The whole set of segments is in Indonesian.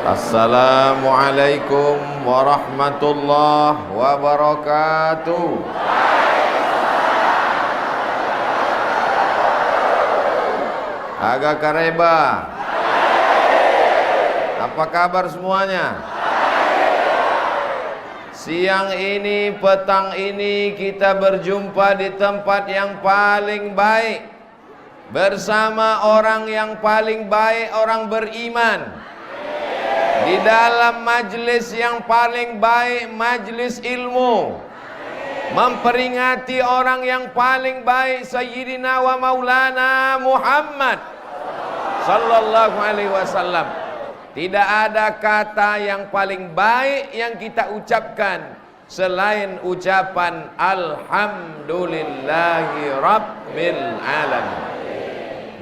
Assalamualaikum warahmatullahi wabarakatuh. Agak kareba. Apa kabar semuanya? Siang ini, petang ini kita berjumpa di tempat yang paling baik, bersama orang yang paling baik, orang beriman. Di dalam majlis yang paling baik, majlis ilmu, memperingati orang yang paling baik, Sayyidina wa Maulana Muhammad sallallahu alaihi wasallam. Tidak ada kata yang paling baik yang kita ucapkan selain ucapan Alhamdulillahi Rabbil Alamin.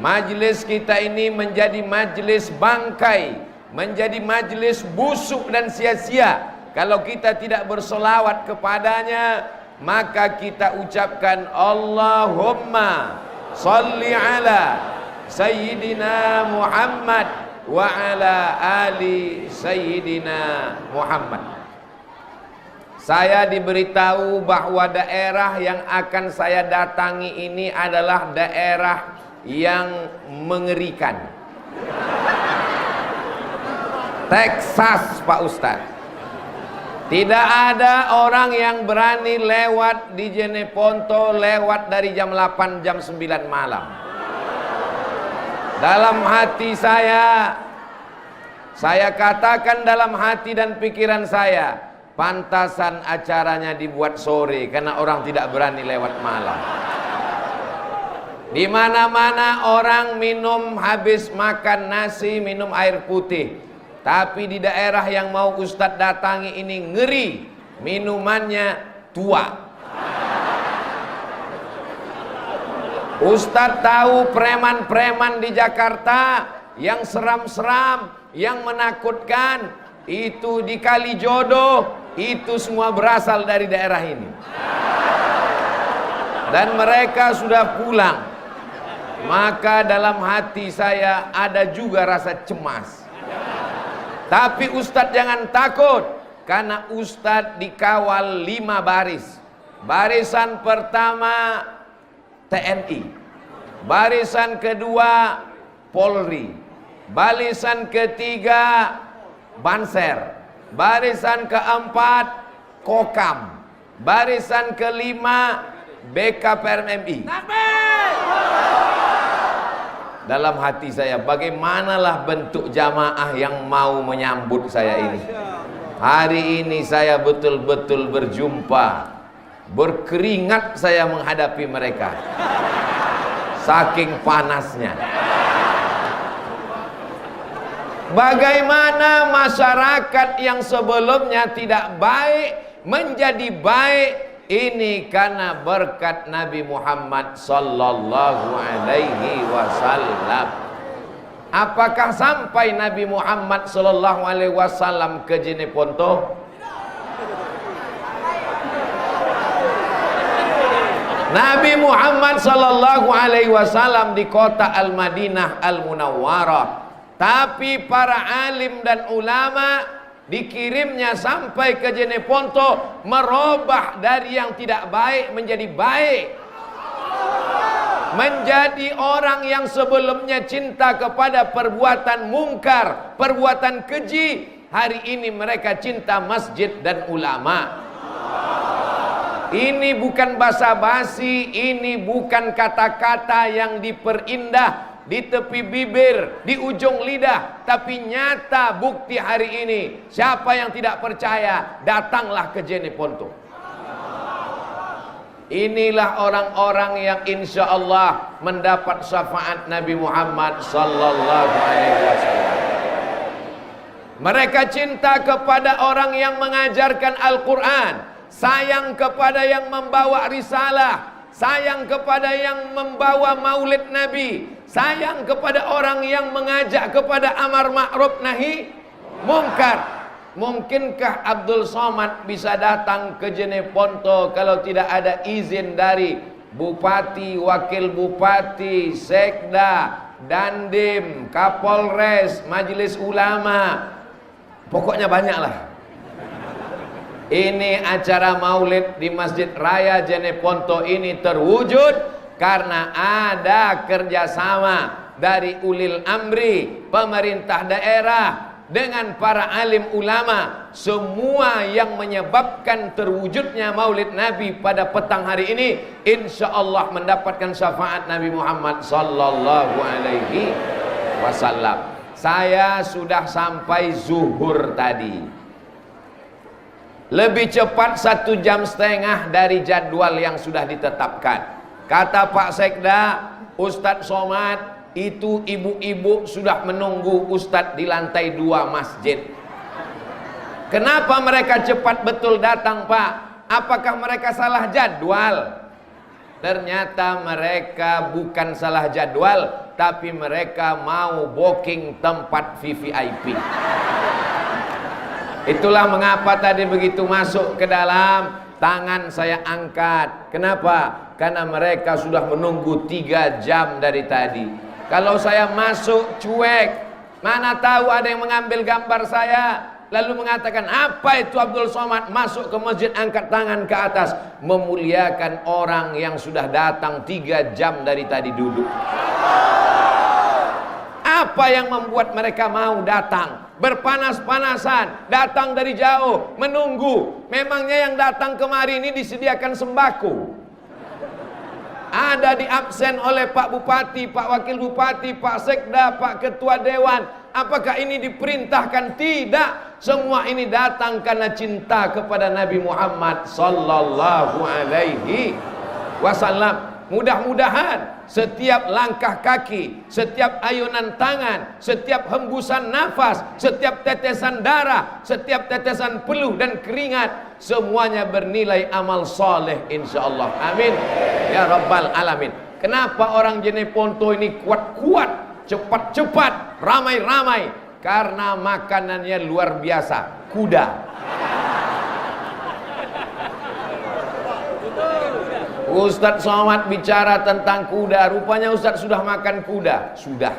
Majlis kita ini menjadi majlis bangkai, menjadi majlis busuk dan sia-sia kalau kita tidak bersolawat kepadanya. Maka kita ucapkan Allahumma salli ala Sayyidina Muhammad wa ala ali Sayyidina Muhammad. Saya diberitahu bahwa daerah yang akan saya datangi ini adalah daerah yang mengerikan. Texas, Pak Ustadz. Tidak ada orang yang berani lewat di Jeneponto, lewat dari jam 8, jam 9 malam. Dalam hati saya katakan dalam hati dan pikiran saya, pantasan acaranya dibuat sore karena orang tidak berani lewat malam. Di mana-mana orang minum, habis makan nasi, minum air putih. Tapi di daerah yang mau Ustadz datangi ini ngeri, minumannya tua. Ustadz tahu preman-preman di Jakarta yang seram-seram, yang menakutkan, itu di Kalijodo, itu semua berasal dari daerah ini. Dan mereka sudah pulang. Maka dalam hati saya ada juga rasa cemas. Tapi Ustadz jangan takut, karena Ustadz dikawal 5 baris. Barisan pertama TNI, barisan kedua Polri, barisan ketiga Banser, barisan keempat Kokam, barisan kelima BKPMI. Dalam hati saya, bagaimanalah bentuk jamaah yang mau menyambut saya ini. Hari ini saya betul-betul berjumpa, berkeringat saya menghadapi mereka, saking panasnya. Bagaimana masyarakat yang sebelumnya tidak baik menjadi baik, ini karena berkat Nabi Muhammad sallallahu alaihi wasallam. Apakah sampai Nabi Muhammad sallallahu alaihi wasallam ke Jeneponto? Nabi Muhammad sallallahu alaihi wasallam di kota Al-Madinah Al-Munawwarah. Tapi para alim dan ulama dikirimnya sampai ke Jeneponto, merubah dari yang tidak baik menjadi baik, menjadi orang yang sebelumnya cinta kepada perbuatan mungkar, perbuatan keji, hari ini mereka cinta masjid dan ulama. Ini bukan basa-basi, ini bukan kata-kata yang diperindah di tepi bibir, di ujung lidah, tapi nyata bukti hari ini. Siapa yang tidak percaya, datanglah ke Jeneponto. Inilah orang-orang yang insya Allah mendapat syafaat Nabi Muhammad sallallahu alaihi wasallam. Mereka cinta kepada orang yang mengajarkan Al-Quran, sayang kepada yang membawa risalah, sayang kepada yang membawa maulid Nabi, sayang kepada orang yang mengajak kepada amar ma'ruf nahi mungkar. Mungkinkah Abdul Somad bisa datang ke Jeneponto kalau tidak ada izin dari Bupati, Wakil Bupati, Sekda, Dandim, Kapolres, Majelis Ulama? Pokoknya banyaklah. Ini acara maulid di Masjid Raya Jeneponto ini terwujud karena ada kerjasama dari ulil amri, pemerintah daerah, dengan para alim ulama. Semua yang menyebabkan terwujudnya maulid Nabi pada petang hari ini, insya Allah mendapatkan syafaat Nabi Muhammad sallallahu alaihi wasallam. Saya sudah sampai zuhur tadi, lebih cepat 1,5 jam dari jadwal yang sudah ditetapkan. Kata Pak Sekda, Ustadz Somad, itu ibu-ibu sudah menunggu Ustadz di lantai 2 masjid. Kenapa mereka cepat betul datang, Pak? Apakah mereka salah jadwal? Ternyata mereka bukan salah jadwal, tapi mereka mau booking tempat VVIP. Itulah mengapa tadi begitu masuk ke dalam, tangan saya angkat. Kenapa? Karena mereka sudah menunggu 3 jam dari tadi. Kalau saya masuk cuek, mana tahu ada yang mengambil gambar saya, lalu mengatakan, apa itu Abdul Somad masuk ke masjid angkat tangan ke atas, memuliakan orang yang sudah datang 3 jam dari tadi duduk. Apa yang membuat mereka mau datang? Berpanas-panasan, datang dari jauh, menunggu. Memangnya yang datang kemari ini disediakan sembako? Ada diabsen oleh Pak Bupati, Pak Wakil Bupati, Pak Sekda, Pak Ketua Dewan. Apakah ini diperintahkan? Tidak. Semua ini datang karena cinta kepada Nabi Muhammad sallallahu alaihi wasallam. Mudah-mudahan setiap langkah kaki, setiap ayunan tangan, setiap hembusan nafas, setiap tetesan darah, setiap tetesan peluh dan keringat, semuanya bernilai amal soleh insyaallah. Amin ya rabbal alamin. Kenapa orang Jeneponto ini kuat-kuat, cepat-cepat, ramai-ramai? Karena makanannya luar biasa, kuda. Ustadz Somad bicara tentang kuda, rupanya Ustadz sudah makan kuda. Sudah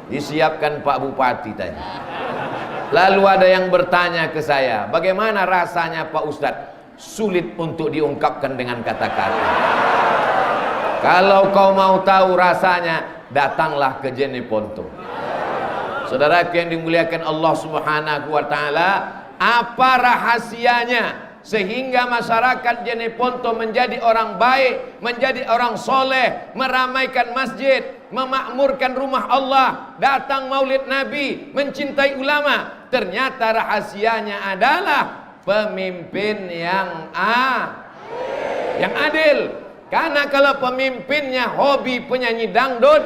disiapkan Pak Bupati tadi. Lalu ada yang bertanya ke saya, bagaimana rasanya Pak Ustadz? Sulit untuk diungkapkan dengan kata-kata. Kalau kau mau tahu rasanya, datanglah ke Jeneponto. Saudaraku yang dimuliakan Allah Subhanahu wa taala, apa rahasianya sehingga masyarakat Jeneponto menjadi orang baik, menjadi orang soleh, meramaikan masjid, memakmurkan rumah Allah, datang maulid Nabi, mencintai ulama? Ternyata rahasianya adalah pemimpin yang adil. Karena kalau pemimpinnya hobi penyanyi dangdut,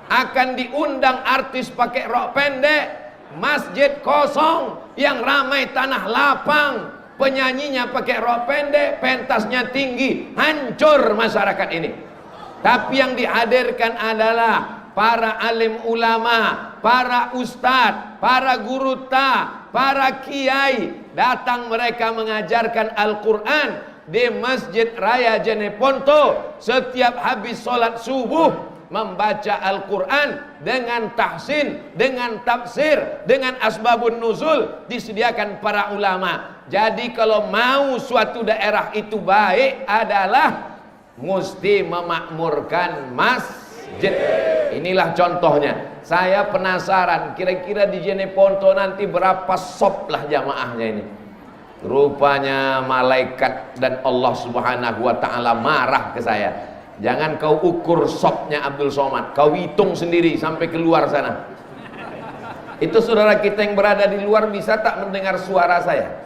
akan diundang artis pakai rok pendek, masjid kosong, yang ramai tanah lapang, penyanyinya pakai rok pendek, pentasnya tinggi, hancur masyarakat ini. Tapi yang dihadirkan adalah para alim ulama, para ustadz, para guru para kiai. Datang mereka mengajarkan Al-Quran di Masjid Raya Jeneponto. Setiap habis sholat subuh membaca Al-Quran dengan tahsin, dengan tafsir, dengan asbabun nuzul disediakan para ulama. Jadi kalau mau suatu daerah itu baik adalah mesti memakmurkan masjid. Inilah contohnya. Saya penasaran kira-kira di Jeneponto nanti berapa sop lah jamaahnya ini. Rupanya malaikat dan Allah Subhanahu wa taala marah ke saya. Jangan kau ukur sopnya Abdul Somad, kau hitung sendiri sampai keluar sana. Itu saudara kita yang berada di luar bisa tak mendengar suara saya?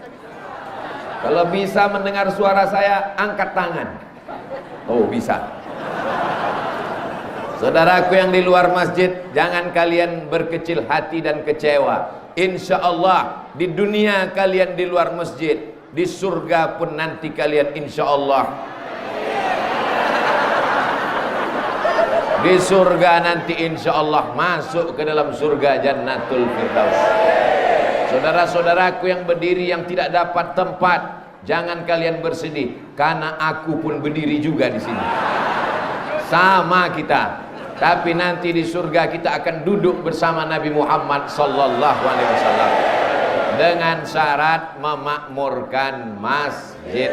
Kalau bisa mendengar suara saya, angkat tangan. Oh, bisa. Saudaraku yang di luar masjid, jangan kalian berkecil hati dan kecewa. Insya Allah di dunia kalian di luar masjid, di surga pun nanti kalian insya Allah. Di surga nanti insya Allah masuk ke dalam surga Jannatul Firdaus. Saudara-saudaraku yang berdiri yang tidak dapat tempat, jangan kalian bersedih, karena aku pun berdiri juga di sini. Sama kita. Tapi nanti di surga kita akan duduk bersama Nabi Muhammad sallallahu alaihi wasallam. dengan syarat memakmurkan masjid.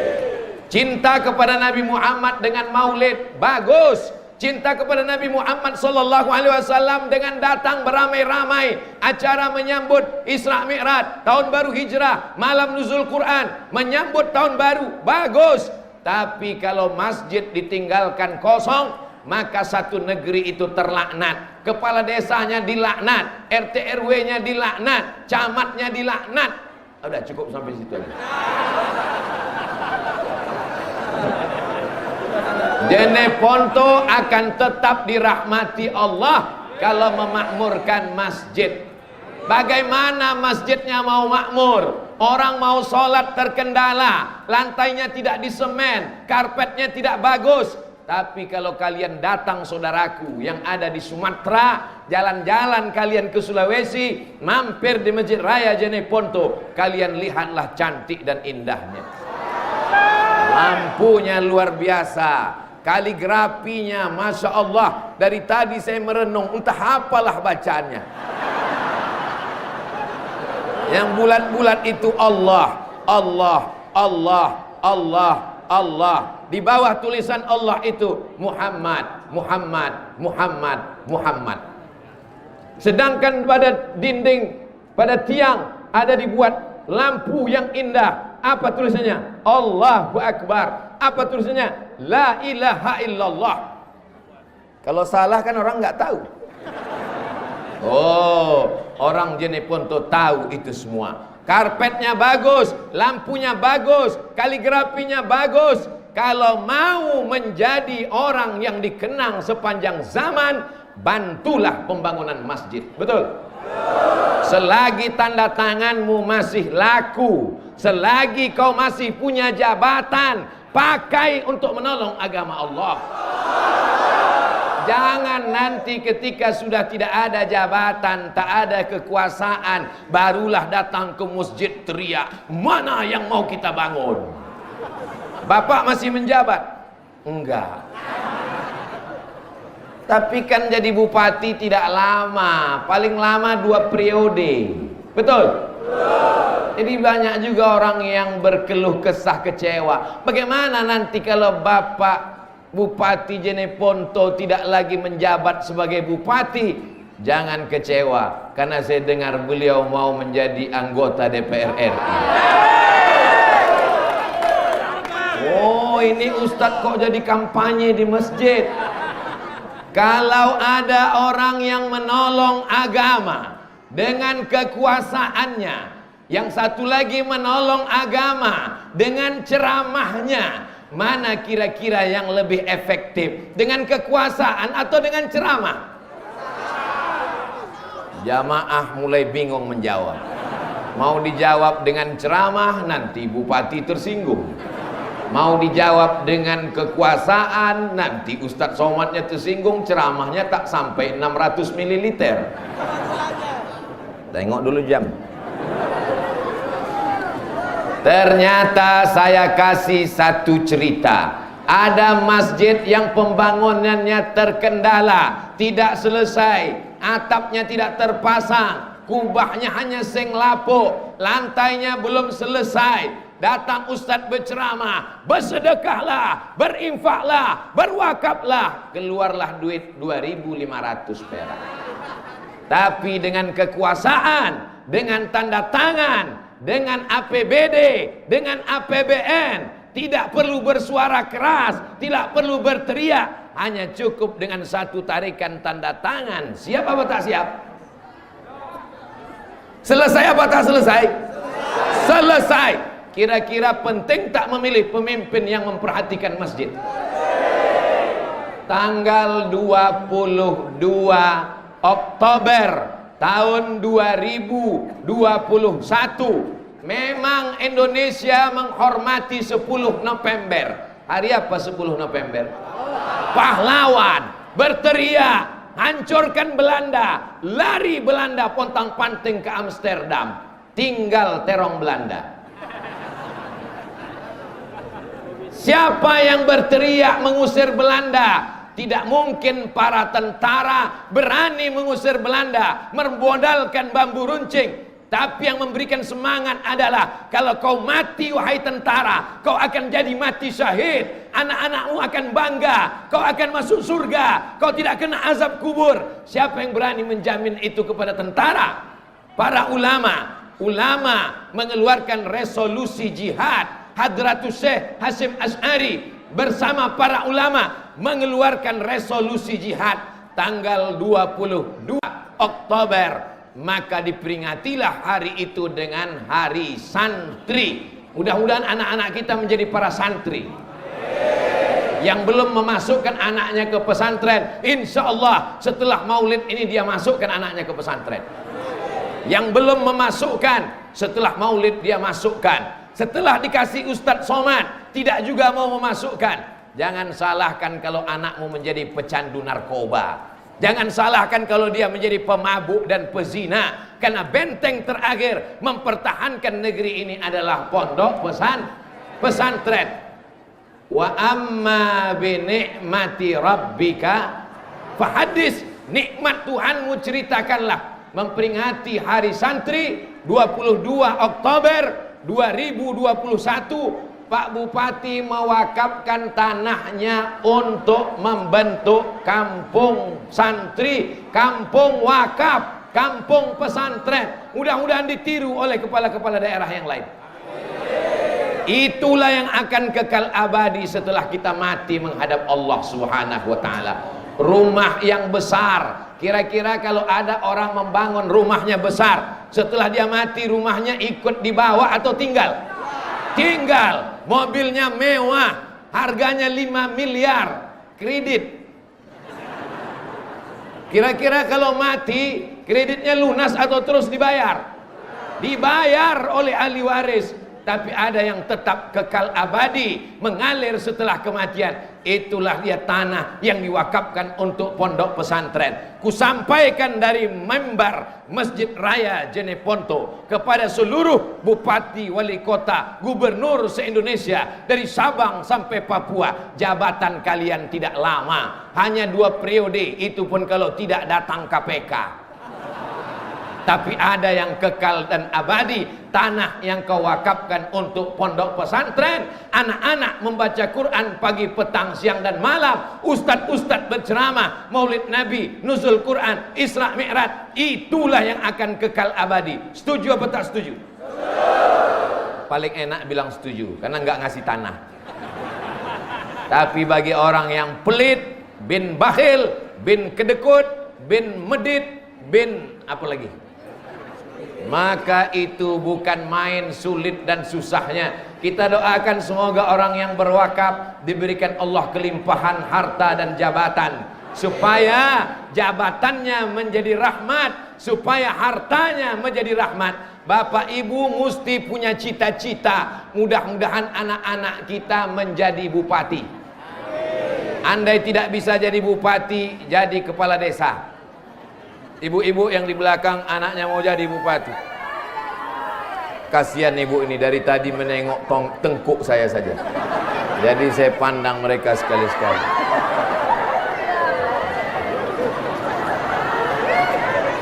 Cinta kepada Nabi Muhammad dengan maulid bagus. Cinta kepada Nabi Muhammad sallallahu alaihi wasallam dengan datang beramai-ramai acara menyambut Isra Mi'raj, tahun baru Hijrah, malam nuzul Quran, menyambut tahun baru bagus. Tapi kalau masjid ditinggalkan kosong, maka satu negeri itu terlaknat. Kepala desanya dilaknat, RT RW-nya dilaknat, camatnya dilaknat. Udah cukup sampai situ aja. Jeneponto akan tetap dirahmati Allah kalau memakmurkan masjid. Bagaimana masjidnya mau makmur? Orang mau sholat terkendala, lantainya tidak disemen, karpetnya tidak bagus. Tapi kalau kalian datang saudaraku yang ada di Sumatera, jalan-jalan kalian ke Sulawesi, mampir di Masjid Raya Jeneponto, kalian lihatlah cantik dan indahnya. Lampunya luar biasa, kaligrafinya Masya Allah. Dari tadi saya merenung, entah apalah bacaannya. Yang bulat-bulat itu Allah, Allah, Allah, Allah, Allah. Di bawah tulisan Allah itu Muhammad, Muhammad, Muhammad, Muhammad. Sedangkan pada dinding, pada tiang ada dibuat lampu yang indah. Apa tulisannya? Allahu Akbar. Apa tulisannya? La ilaha illallah. Kalau salah kan orang nggak tahu. Oh, orang Jeneponto tahu itu semua. Karpetnya bagus, lampunya bagus, kaligrafinya bagus. Kalau mau menjadi orang yang dikenang sepanjang zaman, bantulah pembangunan masjid. Betul? Selagi tanda tanganmu masih laku, selagi kau masih punya jabatan, pakai untuk menolong agama Allah. Jangan nanti ketika sudah tidak ada jabatan, tak ada kekuasaan, barulah datang ke masjid teriak, mana yang mau kita bangun? Bapak masih menjabat? Enggak. Tapi kan jadi bupati tidak lama, paling lama 2 periode. Betul? Jadi banyak juga orang yang berkeluh kesah kecewa. Bagaimana nanti kalau Bapak Bupati Jeneponto tidak lagi menjabat sebagai bupati? Jangan kecewa, karena saya dengar beliau mau menjadi anggota DPR RI. Oh, ini Ustadz kok jadi kampanye di masjid? Kalau ada orang yang menolong agama dengan kekuasaannya, yang satu lagi menolong agama dengan ceramahnya, mana kira-kira yang lebih efektif? Dengan kekuasaan atau dengan ceramah? Jamaah mulai bingung menjawab. Mau dijawab dengan ceramah, nanti bupati tersinggung. Mau dijawab dengan kekuasaan, nanti Ustadz Somadnya tersinggung, ceramahnya tak sampai 600 ml. Tengok dulu jam. Ternyata saya kasih satu cerita. Ada masjid yang pembangunannya terkendala, tidak selesai, atapnya tidak terpasang, kubahnya hanya seng lapuk, lantainya belum selesai. Datang Ustadz berceramah, bersedekahlah, berinfaklah, berwakaflah, keluarlah duit 2.500 perak. Tapi dengan kekuasaan, dengan tanda tangan, dengan APBD, dengan APBN, tidak perlu bersuara keras, tidak perlu berteriak, hanya cukup dengan satu tarikan tanda tangan. Siap apa tak siap? Selesai apa tak selesai? Selesai. Kira-kira penting tak memilih pemimpin yang memperhatikan masjid? Tanggal 22 Oktober tahun 2021 memang Indonesia menghormati 10 November. Hari apa 10 November? Pahlawan, berteriak, hancurkan Belanda, lari Belanda pontang-panting ke Amsterdam, tinggal terong Belanda. Siapa yang berteriak mengusir Belanda? Tidak mungkin para tentara berani mengusir Belanda, memodalkan bambu runcing. Tapi yang memberikan semangat adalah kalau kau mati wahai tentara, kau akan jadi mati syahid. Anak-anakmu akan bangga, kau akan masuk surga, kau tidak kena azab kubur. Siapa yang berani menjamin itu kepada tentara? Para ulama mengeluarkan resolusi jihad. Hadratus Syekh Hasyim Asy'ari bersama para ulama mengeluarkan resolusi jihad tanggal 22 Oktober. Maka diperingatilah hari itu dengan hari santri. Mudah-mudahan anak-anak kita menjadi para santri. Yang belum memasukkan anaknya ke pesantren, insya Allah setelah maulid ini dia masukkan anaknya ke pesantren. Yang belum memasukkan, setelah maulid dia masukkan. Setelah dikasih Ustadz Somad, tidak juga mau memasukkan. Jangan salahkan kalau anakmu menjadi pecandu narkoba. Jangan salahkan kalau dia menjadi pemabuk dan pezina. Karena benteng terakhir mempertahankan negeri ini adalah pondok pesantren. Wa amma bi ni'mati rabbika fahadis. Nikmat Tuhanmu ceritakanlah. Memperingati hari santri 22 Oktober 2021. Pak Bupati mewakafkan tanahnya untuk membentuk kampung santri, kampung wakaf, kampung pesantren. Mudah-mudahan ditiru oleh kepala-kepala daerah yang lain. Itulah yang akan kekal abadi setelah kita mati menghadap Allah Subhanahu wa taala. Rumah yang besar. Kira-kira kalau ada orang membangun rumahnya besar, setelah dia mati rumahnya ikut dibawa atau tinggal? Tinggal. Mobilnya mewah, harganya 5 miliar, kredit. Kira-kira kalau mati, kreditnya lunas atau terus dibayar? Dibayar oleh ahli waris. Tapi ada yang tetap kekal abadi, mengalir setelah kematian. Itulah dia tanah yang diwakafkan untuk pondok pesantren. Kusampaikan dari mimbar Masjid Raya Jeneponto kepada seluruh bupati, wali kota, gubernur se-Indonesia dari Sabang sampai Papua. Jabatan kalian tidak lama, hanya 2 periode, itu pun kalau tidak datang KPK. Tapi ada yang kekal dan abadi, tanah yang kau wakafkan untuk pondok pesantren. Anak-anak membaca Quran pagi, petang, siang dan malam. Ustadz-ustadz berceramah, maulid Nabi, nuzul Quran, Isra Mi'raj. Itulah yang akan kekal abadi. Setuju apa tak setuju? Paling enak bilang setuju, karena nggak ngasih tanah. Tapi bagi orang yang pelit, bin bakhil, bin kedekut, bin medit, bin apa lagi? Maka itu bukan main sulit dan susahnya. Kita doakan semoga orang yang berwakaf diberikan Allah kelimpahan harta dan jabatan, supaya jabatannya menjadi rahmat, supaya hartanya menjadi rahmat. Bapak Ibu mesti punya cita-cita. Mudah-mudahan anak-anak kita menjadi bupati. Andai tidak bisa jadi bupati, jadi kepala desa. Ibu-ibu yang di belakang anaknya mau jadi bupati. Kasihan ibu ini, dari tadi menengok tengkuk saya saja. Jadi saya pandang mereka sekali-sekali.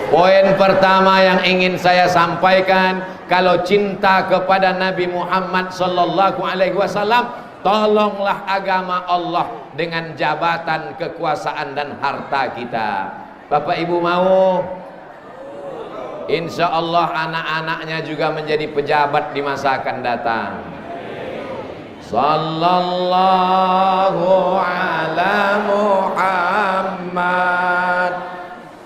Poin pertama yang ingin saya sampaikan, kalau cinta kepada Nabi Muhammad sallallahu alaihi wasallam, tolonglah agama Allah dengan jabatan, kekuasaan dan harta kita. Bapak Ibu mau? Insya Allah anak-anaknya juga menjadi pejabat di masa akan datang. Sallallahu ala Muhammad,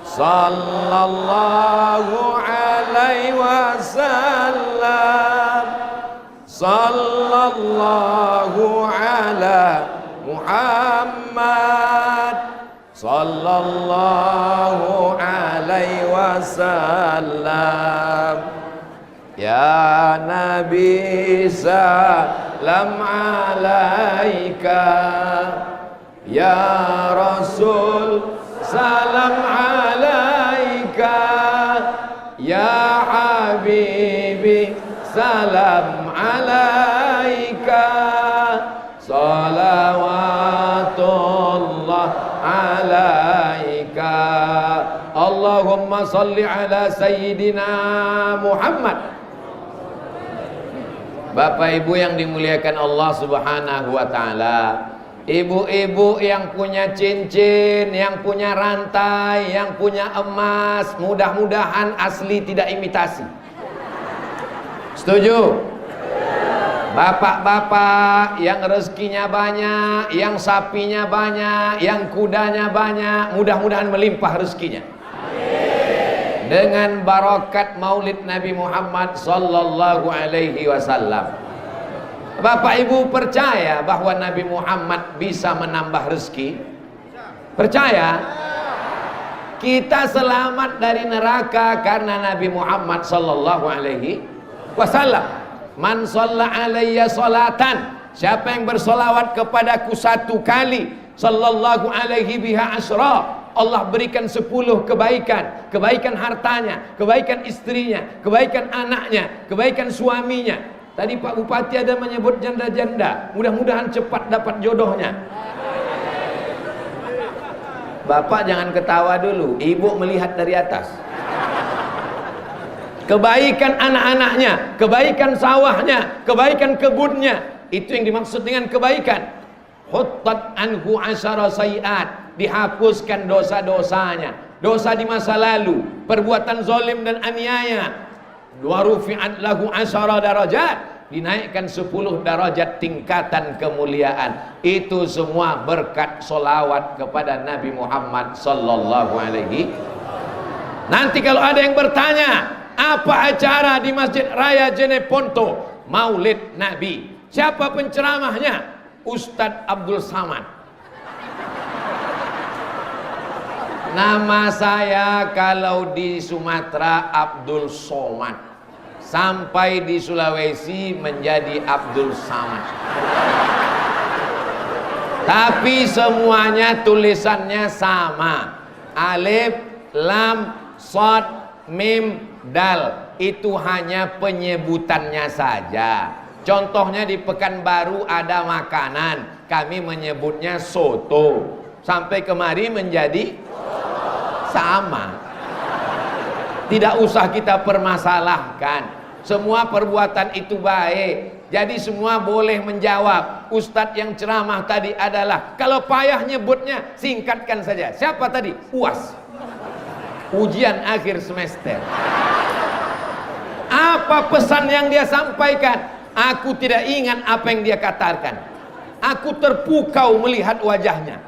sallallahu alaihi wasallam, sallallahu ala Muhammad, sallallahu alaihi wasallam. Ya Nabi salam alaika, ya Rasul salam alaika, ya Habibi salam alaika, salawatullah alaika. Allah Allahumma salli ala Sayyidina Muhammad. Bapak Ibu yang dimuliakan Allah Subhanahu wa Ta'ala, ibu-ibu yang punya cincin, yang punya rantai, yang punya emas, mudah-mudahan asli tidak imitasi. Setuju? Bapak-bapak yang rezekinya banyak, yang sapinya banyak, yang kudanya banyak, mudah-mudahan melimpah rezekinya. Dengan barakat Maulid Nabi Muhammad sallallahu alaihi wasallam. Bapak Ibu percaya bahwa Nabi Muhammad bisa menambah rezeki? Percaya? Kita selamat dari neraka karena Nabi Muhammad sallallahu alaihi wasallam. Man shalla alayya salatan, siapa yang bersolawat kepadaku satu kali, sallallahu alaihi biha asyra, Allah berikan 10 kebaikan. Kebaikan hartanya, kebaikan istrinya, kebaikan anaknya, kebaikan suaminya. Tadi Pak Bupati ada menyebut janda-janda, mudah-mudahan cepat dapat jodohnya. Bapak jangan ketawa dulu, ibu melihat dari atas. Kebaikan anak-anaknya, kebaikan sawahnya, kebaikan kebunnya, itu yang dimaksud dengan kebaikan. Huttat anhu asyara sayiat, dihapuskan dosa-dosanya, dosa di masa lalu, perbuatan zalim dan aniaya. Wa rufi'at lahu asyara darajat, dinaikkan 10 darajat tingkatan kemuliaan. Itu semua berkat solawat kepada Nabi Muhammad sallallahu alaihi. Nanti kalau ada yang bertanya, apa acara di Masjid Raya Jeneponto Maulid Nabi, siapa penceramahnya? Ustadz Abdul Samad. Nama saya kalau di Sumatera Abdul Somad, sampai di Sulawesi menjadi Abdul Samad. Tapi semuanya tulisannya sama, alif, lam, shad, mim, dal. Itu hanya penyebutannya saja. Contohnya di Pekanbaru ada makanan, kami menyebutnya soto. Sampai kemari menjadi sama. Tidak usah kita permasalahkan. Semua perbuatan itu baik. Jadi semua boleh menjawab. Ustadz yang ceramah tadi adalah, kalau payah nyebutnya singkatkan saja. Siapa tadi? UAS, ujian akhir semester. Apa pesan yang dia sampaikan? Aku tidak ingat apa yang dia katakan. Aku terpukau melihat wajahnya,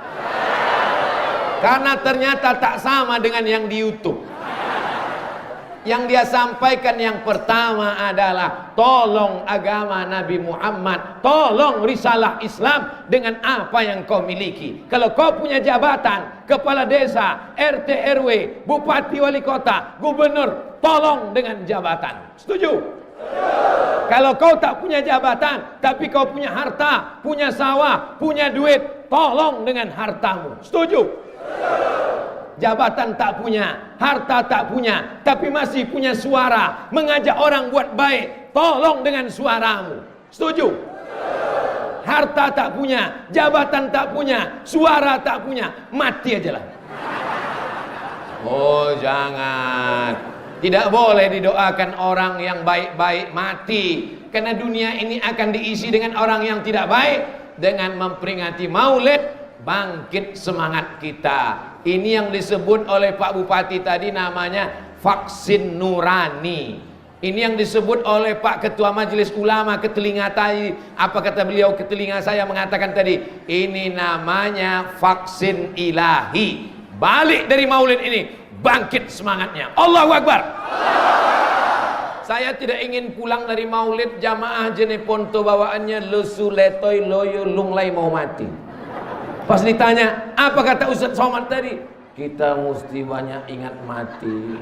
karena ternyata tak sama dengan yang di YouTube. Yang dia sampaikan yang pertama adalah, tolong agama Nabi Muhammad, tolong risalah Islam dengan apa yang kau miliki. Kalau kau punya jabatan, kepala desa, RT RW, bupati wali kota, gubernur, tolong dengan jabatan. Setuju? Kalau kau tak punya jabatan, tapi kau punya harta, punya sawah, punya duit, tolong dengan hartamu. Setuju? Jabatan tak punya, harta tak punya, tapi masih punya suara, mengajak orang buat baik, tolong dengan suaramu. Setuju? Harta tak punya, jabatan tak punya, suara tak punya, mati aja lah. Oh jangan. Tidak boleh didoakan orang yang baik-baik mati, karena dunia ini akan diisi dengan orang yang tidak baik. Dengan memperingati Maulid, bangkit semangat kita. Ini yang disebut oleh Pak Bupati tadi namanya vaksin nurani. Ini yang disebut oleh Pak Ketua Majelis Ulama ke telinga tadi. Apa kata beliau ke telinga saya mengatakan tadi? Ini namanya vaksin ilahi. Balik dari Maulid ini, bangkit semangatnya. Allahu Akbar. Saya tidak ingin pulang dari Maulid jamaah Jeneponto bawaannya lesu letoy loyo lunglai mau mati. Pas ditanya, apa kata Ustadz Somad tadi? Kita mesti banyak ingat mati.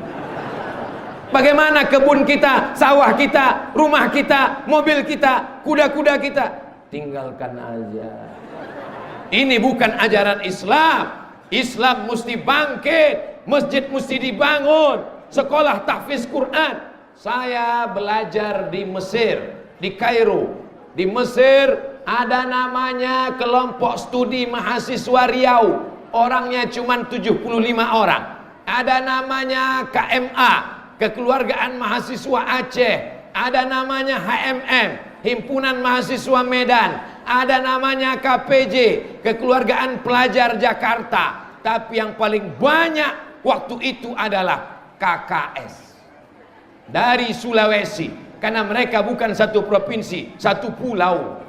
Bagaimana kebun kita, sawah kita, rumah kita, mobil kita, kuda-kuda kita? Tinggalkan aja. Ini bukan ajaran Islam. Islam mesti bangkit, masjid mesti dibangun, sekolah tahfiz Quran. Saya belajar di Mesir, di Kairo. Di Mesir ada namanya kelompok studi mahasiswa Riau. Orangnya cuma 75 orang. ada namanya KMA, Kekeluargaan Mahasiswa Aceh, ada namanya HMM, Himpunan Mahasiswa Medan, ada namanya KPJ, Kekeluargaan Pelajar Jakarta. Tapi yang paling banyak waktu itu adalah KKS dari Sulawesi, karena mereka bukan satu provinsi, satu pulau.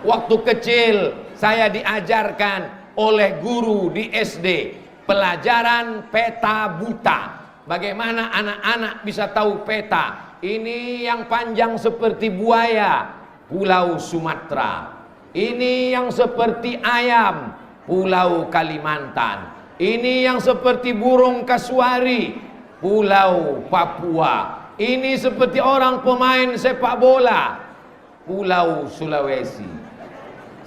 Waktu kecil saya diajarkan oleh guru di SD pelajaran peta buta. Bagaimana anak-anak bisa tahu peta? Ini yang panjang seperti buaya, Pulau Sumatera. Ini yang seperti ayam, Pulau Kalimantan. Ini yang seperti burung kasuari, Pulau Papua. Ini seperti orang pemain sepak bola, Pulau Sulawesi.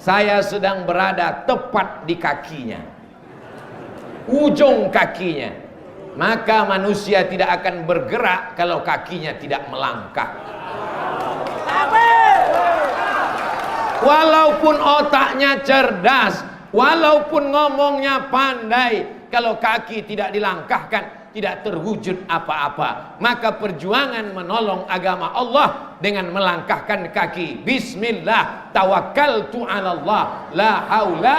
Saya sedang berada tepat di kakinya, ujung kakinya. Maka manusia tidak akan bergerak kalau kakinya tidak melangkah. Walaupun otaknya cerdas, walaupun ngomongnya pandai, kalau kaki tidak dilangkahkan, tidak terwujud apa-apa. Maka perjuangan menolong agama Allah dengan melangkahkan kaki. Bismillah, tawakkaltu 'ala Allah, la haula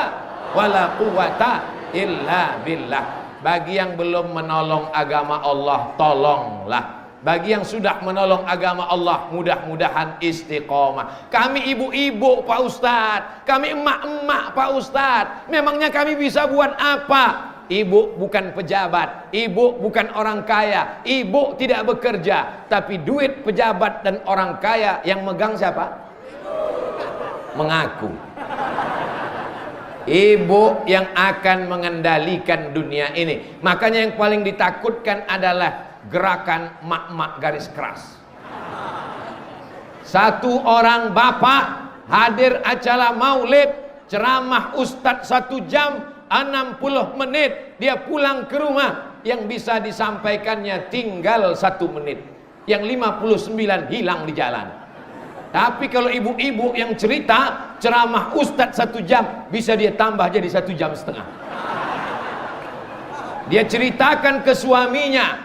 wala quwata illa billah. Bagi yang belum menolong agama Allah, tolonglah. Bagi yang sudah menolong agama Allah, mudah-mudahan istiqomah. Kami ibu-ibu Pak Ustadz, kami emak-emak Pak Ustadz, memangnya kami bisa buat apa? Ibu bukan pejabat, ibu bukan orang kaya, ibu tidak bekerja, tapi duit pejabat dan orang kaya yang megang siapa? Mengaku. Ibu yang akan mengendalikan dunia ini. Makanya yang paling ditakutkan adalah gerakan mak-mak garis keras. Satu orang bapak hadir acara maulid, ceramah ustadz 1 jam 60 menit, dia pulang ke rumah, yang bisa disampaikannya tinggal 1 menit, yang 59 hilang di jalan. Tapi kalau ibu-ibu yang cerita ceramah ustadz 1 jam, bisa dia tambah jadi 1,5 jam. Dia ceritakan ke suaminya,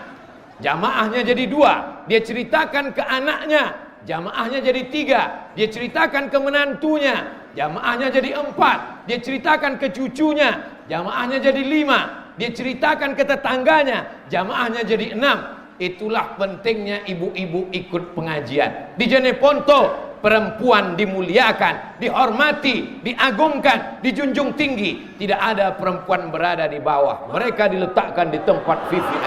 jamaahnya jadi 2. Dia ceritakan ke anaknya, jamaahnya jadi 3. Dia ceritakan ke menantunya, jamaahnya jadi 4. Dia ceritakan ke cucunya, jamaahnya jadi 5. Dia ceritakan ke tetangganya, jamaahnya jadi 6. Itulah pentingnya ibu-ibu ikut pengajian. Di Jeneponto perempuan dimuliakan, dihormati, diagungkan, dijunjung tinggi. Tidak ada perempuan berada di bawah. Mereka diletakkan di tempat VIP.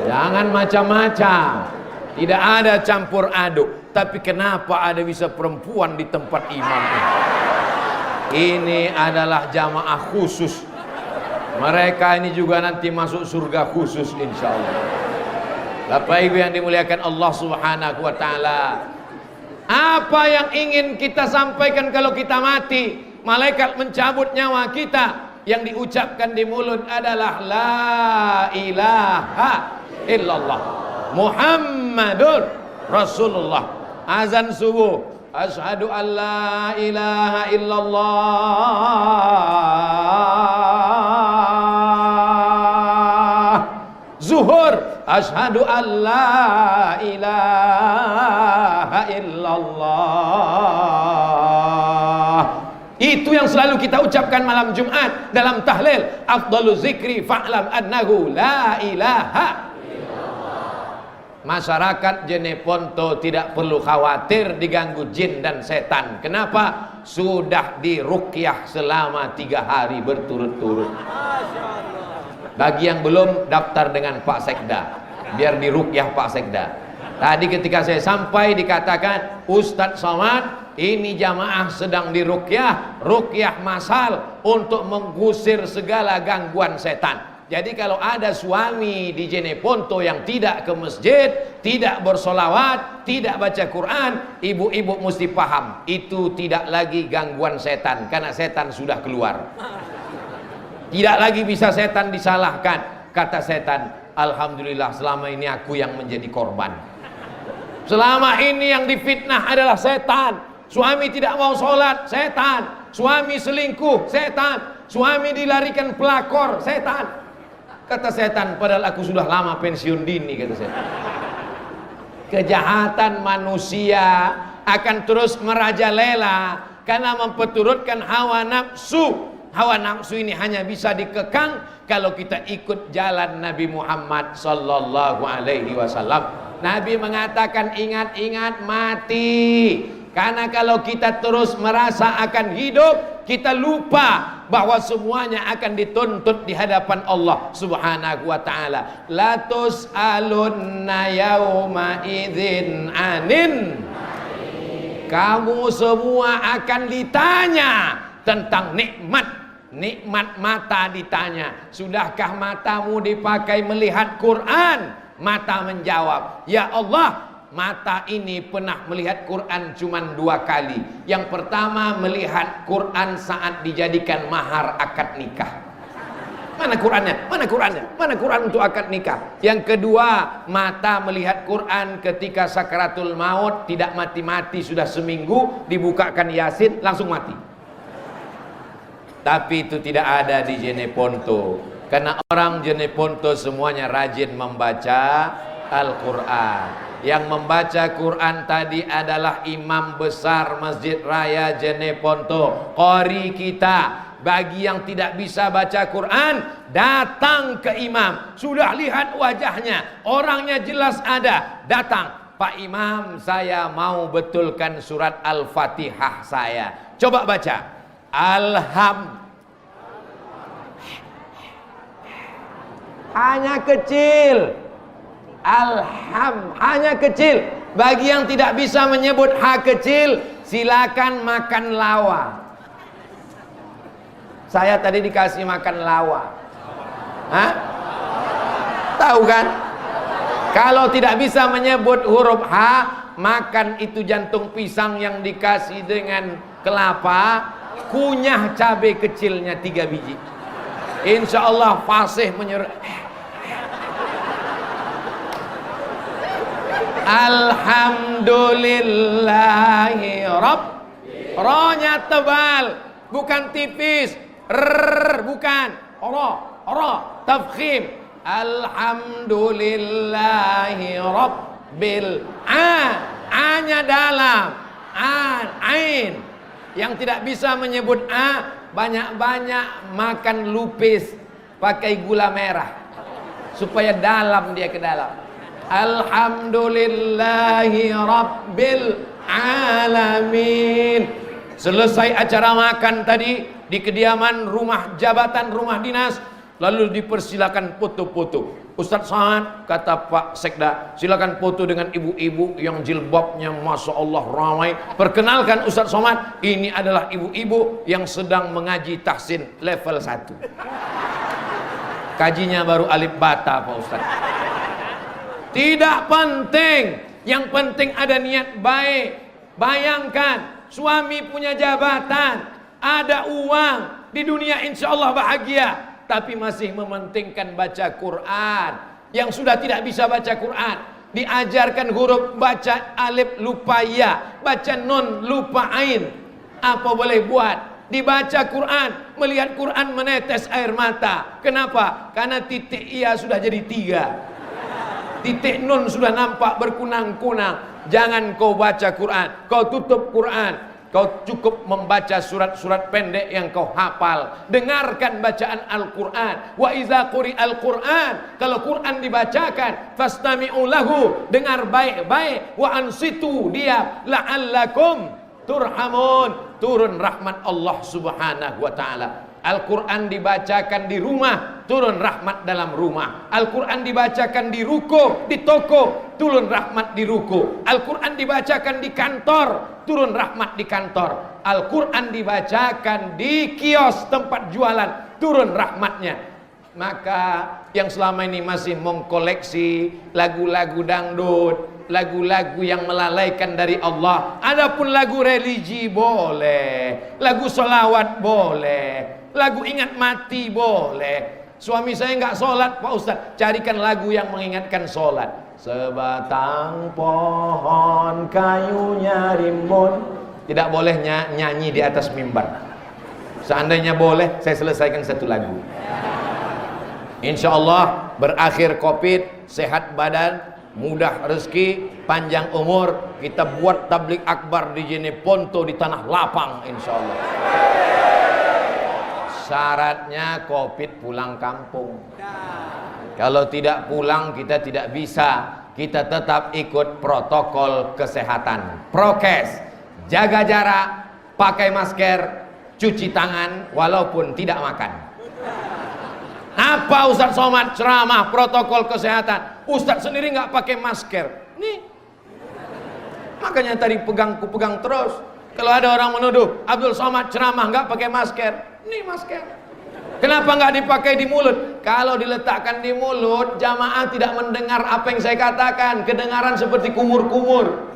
Jangan macam-macam. Tidak ada campur aduk. Tapi kenapa ada bisa perempuan di tempat imam? Ini adalah jamaah khusus. Mereka ini juga nanti masuk surga khusus insya Allah. Bapak Ibu yang dimuliakan Allah Subhanahu wa Ta'ala, apa yang ingin kita sampaikan kalau kita mati? Malaikat mencabut nyawa kita, yang diucapkan di mulut adalah la ilaha illallah Muhammadur Rasulullah. Azan subuh, asyhadu an la ilaha illallah. Zuhur, asyhadu an la ilaha illallah. Itu yang selalu kita ucapkan malam Jumat dalam tahlil. Afdalu zikri fa'lam annahu la ilaha. Masyarakat Jeneponto tidak perlu khawatir diganggu jin dan setan. Kenapa? Sudah diruqyah selama 3 hari berturut-turut. Bagi yang belum, daftar dengan Pak Sekda, biar diruqyah Pak Sekda. Tadi ketika saya sampai dikatakan, Ustadz Somad, ini jamaah sedang diruqyah, ruqyah masal untuk mengusir segala gangguan setan. Jadi kalau ada suami di Jeneponto yang tidak ke masjid, tidak bersolawat, tidak baca Quran, ibu-ibu mesti paham, itu tidak lagi gangguan setan, karena setan sudah keluar. Tidak lagi bisa setan disalahkan. Kata setan, alhamdulillah selama ini aku yang menjadi korban. Selama ini yang difitnah adalah setan. Suami tidak mau sholat, setan. Suami selingkuh, setan. suami dilarikan pelakor, setan. Kata setan, padahal aku sudah lama pensiun dini, kata setan. Kejahatan manusia akan terus merajalela karena memperturutkan hawa nafsu. Hawa nafsu ini hanya bisa dikekang kalau kita ikut jalan Nabi Muhammad sallallahu alaihi wasallam. Nabi mengatakan, ingat-ingat mati. Karena kalau kita terus merasa akan hidup, kita lupa bahwa semuanya akan dituntut di hadapan Allah Subhanahu wa taala. La tus'alunna yauma idzin anin. Kamu semua akan ditanya tentang nikmat. Nikmat mata ditanya, sudahkah matamu dipakai melihat Quran? Mata menjawab, ya Allah, mata ini pernah melihat Quran cuma 2 kali. Yang pertama melihat Quran saat dijadikan mahar akad nikah. Mana Qurannya? Mana Qurannya? Mana Quran untuk akad nikah? Yang kedua, mata melihat Quran ketika sakaratul maut, tidak mati-mati sudah seminggu, dibukakan Yasin langsung mati. Tapi itu tidak ada di Jeneponto. Karena orang Jeneponto semuanya rajin membaca Al-Quran. Yang membaca Quran tadi adalah imam besar Masjid Raya Jeneponto, qori kita. Bagi yang tidak bisa baca Quran, datang ke imam. Sudah lihat wajahnya, orangnya jelas ada, datang. Pak Imam, saya mau betulkan surat Al-Fatihah saya. Coba baca. Hanya kecil. Hanya kecil. Bagi yang tidak bisa menyebut ha kecil, silakan makan lawa. Saya tadi dikasih makan lawa. Hah? Tahu kan? Kalau tidak bisa menyebut huruf H, makan itu jantung pisang yang dikasih dengan kelapa, kunyah cabai kecilnya 3 biji. Insya Allah fasih menyuruh. Alhamdulillahi Rabb. Rohnya tebal, bukan tipis. Bukan. Ro, tafkhim. Alhamdulillahi Rabbil A-nya dalam. Ain. Yang tidak bisa menyebut A, banyak-banyak makan lupis pakai gula merah supaya dalam dia ke dalam. Alhamdulillahi Rabbil Alamin. Selesai acara makan tadi di kediaman rumah jabatan, rumah dinas, lalu dipersilakan foto-foto. Ustadz Somad, kata Pak Sekda, silakan foto dengan ibu-ibu yang jilbabnya Masya Allah ramai. Perkenalkan Ustadz Somad, ini adalah ibu-ibu yang sedang mengaji tahsin level 1. Kajinya baru alif bata Pak Ustadz. Tidak penting, yang penting ada niat baik. Bayangkan, suami punya jabatan, ada uang, di dunia insya Allah bahagia, tapi masih mementingkan baca Quran. Yang sudah tidak bisa baca Quran, diajarkan huruf, baca alif lupa ya, baca nun lupa ain. Apa boleh buat? Dibaca Quran, melihat Quran menetes air mata. Kenapa? Karena titik iya sudah jadi 3. Titik nun sudah nampak berkunang-kunang. Jangan kau baca Quran, kau tutup Quran. Kau cukup membaca surat-surat pendek yang kau hafal. Dengarkan bacaan Al-Quran. Wa iza quri'al Quran, kalau Quran dibacakan, fastami'u lahu, dengar baik-baik. Wa ansitu, dia la'allakum turhamun, turun rahmat Allah Subhanahu wa taala. Al-Quran dibacakan di rumah, turun rahmat dalam rumah. Al-Quran dibacakan di ruko, di toko, turun rahmat di ruko. Al-Quran dibacakan di kantor, turun rahmat di kantor. Al-Quran dibacakan di kios tempat jualan, turun rahmatnya. Maka yang selama ini masih mengkoleksi lagu-lagu dangdut, lagu-lagu yang melalaikan dari Allah, adapun lagu religi boleh, lagu sholawat boleh, lagu ingat mati boleh. Suami saya nggak sholat Pak Ustadz, carikan lagu yang mengingatkan sholat. Sebatang pohon kayunya rimbun. Tidak boleh nyanyi di atas mimbar. Seandainya boleh, saya selesaikan satu lagu. Insya Allah berakhir Covid, sehat badan, mudah rezeki, panjang umur, kita buat tablik akbar di Jeneponto di tanah lapang, insya Allah. Syaratnya Covid pulang kampung. Kalau tidak pulang kita tidak bisa. Kita tetap ikut protokol kesehatan, prokes, jaga jarak, pakai masker, cuci tangan walaupun tidak makan. Apa Ustadz Somad ceramah protokol kesehatan, Ustadz sendiri nggak pakai masker. Nih, makanya tadi pegang terus. Kalau ada orang menuduh Abdul Somad ceramah nggak pakai masker, nih masker. Kenapa nggak dipakai di mulut? Kalau diletakkan di mulut, jamaah tidak mendengar apa yang saya katakan, kedengaran seperti kumur-kumur.